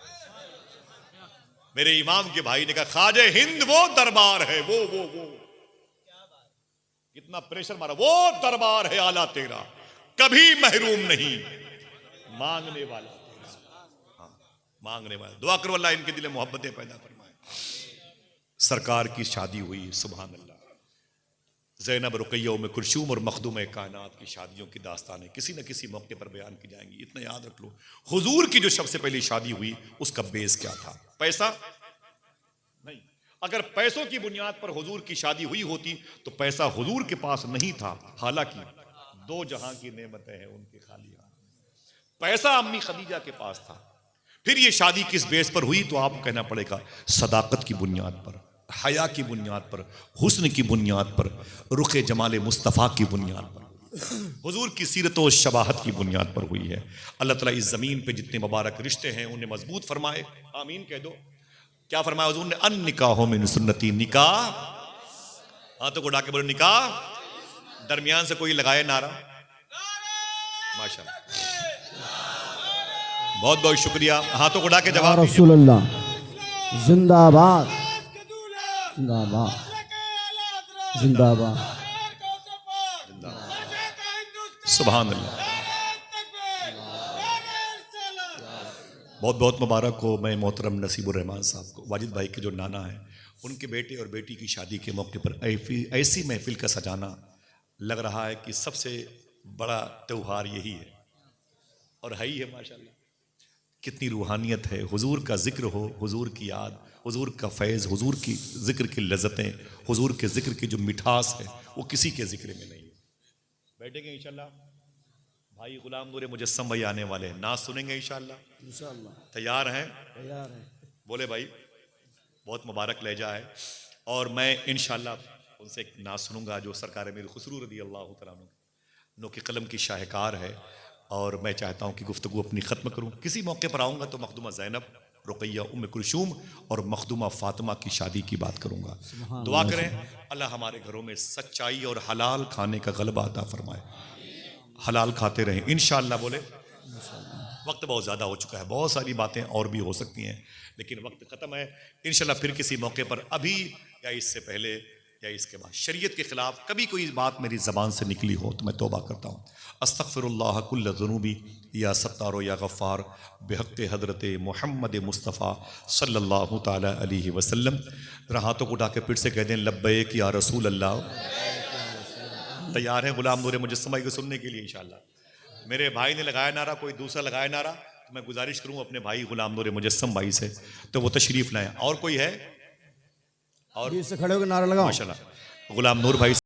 میرے امام کے بھائی نے کہا خواجہ ہند وہ دربار ہے، وہ کتنا پریشر مارا، وہ دربار ہے اعلیٰ تیرا، کبھی محروم نہیں، مانگنے والا تیرا. ہاں مانگنے والا. دعا کرو اللہ ان کے دل میں محبتیں پیدا فرمائے. سرکار کی شادی ہوئی، سبحان اللہ. زینب، رقیہ، ام کلثوم اور مخدوم کائنات کی شادیوں کی داستانیں کسی نہ کسی موقع پر بیان کی جائیں گی. اتنا یاد رکھ لو، حضور کی جو سب سے پہلی شادی ہوئی اس کا بیس کیا تھا؟ پیسہ نہیں. اگر پیسوں کی بنیاد پر حضور کی شادی ہوئی ہوتی تو پیسہ حضور کے پاس نہیں تھا. حالانکہ دو جہاں کی نعمتیں ہیں ان کے خالی ہاتھ. پیسہ امی خدیجہ کے پاس تھا. پھر یہ شادی کس بیس پر ہوئی تو آپ کو کہنا پڑے گا صداقت کی بنیاد پر، حیا کی بنیاد پر، حسن کی بنیاد پر، رخ جمال مصطفیٰ کی بنیاد پر، حضور کی سیرت و شباہت کی بنیاد پر ہوئی ہے. اللہ تعالیٰ اس زمین پہ جتنے مبارک رشتے ہیں انہیں مضبوط فرمائے. آمین کہہ دو. کیا فرمایا حضور نے؟ ان نکاح من سنتی. نکاح، ہاتھوں کو اڑا کے بولو نکاح. درمیان سے کوئی لگائے نعرہ. ماشاءاللہ، بہت بہت شکریہ. ہاتھوں کو اڑا کے یا جواب دیجیے. رسول اللہ زندہ باد، زندہ باد، زندہ باد. سبحان اللہ. بہت بہت مبارک ہو. میں محترم نصیب الرحمان صاحب کو، واجد بھائی کے جو نانا ہیں، ان کے بیٹے اور بیٹی کی شادی کے موقع پر ایسی محفل کا سجانا لگ رہا ہے کہ سب سے بڑا تہوار یہی ہے، اور ہے ہی ہے. ماشاءاللہ کتنی روحانیت ہے. حضور کا ذکر ہو، حضور کی یاد، حضور کا فیض، حضور کی ذکر کی لذتیں، حضور کے ذکر کی جو مٹھاس ہے وہ کسی کے ذکر میں نہیں ہے. بیٹھیں گے انشاءاللہ. بھائی غلام نور مجسم بھائی آنے والے ہیں، نعت سنیں گے انشاءاللہ. تیار ہیں؟ بولے بھائی. بہت مبارک لہجہ ہے. اور میں انشاءاللہ ان سے ایک نعت سنوں گا جو سرکار میر خسرو رضی اللہ تعالیٰ عنہ کے قلم کی شاہکار ہے. اور میں چاہتا ہوں کہ گفتگو اپنی ختم کروں. کسی موقع پر آؤں گا تو مخدومہ زینب، رقیہ، ام کلثوم اور مخدومہ فاطمہ کی شادی کی بات کروں گا. دعا کریں اللہ ہمارے گھروں میں سچائی اور حلال کھانے کا غلبہ عطا فرمائے. حلال کھاتے رہیں انشاءاللہ. بولے وقت بہت زیادہ ہو چکا ہے، بہت ساری باتیں اور بھی ہو سکتی ہیں لیکن وقت ختم ہے. انشاءاللہ پھر کسی موقع پر، ابھی یا اس سے پہلے یا اس کے بعد، شریعت کے خلاف کبھی کوئی بات میری زبان سے نکلی ہو تو میں توبہ کرتا ہوں. استغفر اللہ کل ذنوبی یا ستار یا غفار بحق حضرت محمد مصطفیٰ صلی اللہ تعالیٰ علیہ وسلم. ذرا ہاتھوں کو اٹھا کے پھر سے کہہ دیں لبیک یا رسول اللہ. تیار ہیں غلام نور مجسم بھائی کو سننے کے لیے انشاءاللہ؟ میرے بھائی نے لگایا نعرہ، کوئی دوسرا لگایا نعرہ تو میں گزارش کروں اپنے بھائی غلام نور مجسم بھائی سے تو وہ تشریف لائیں. اور کوئی ہے؟ اور سے کھڑے ہو کے نعرہ لگاؤ. ماشاءاللہ غلام نور بھائی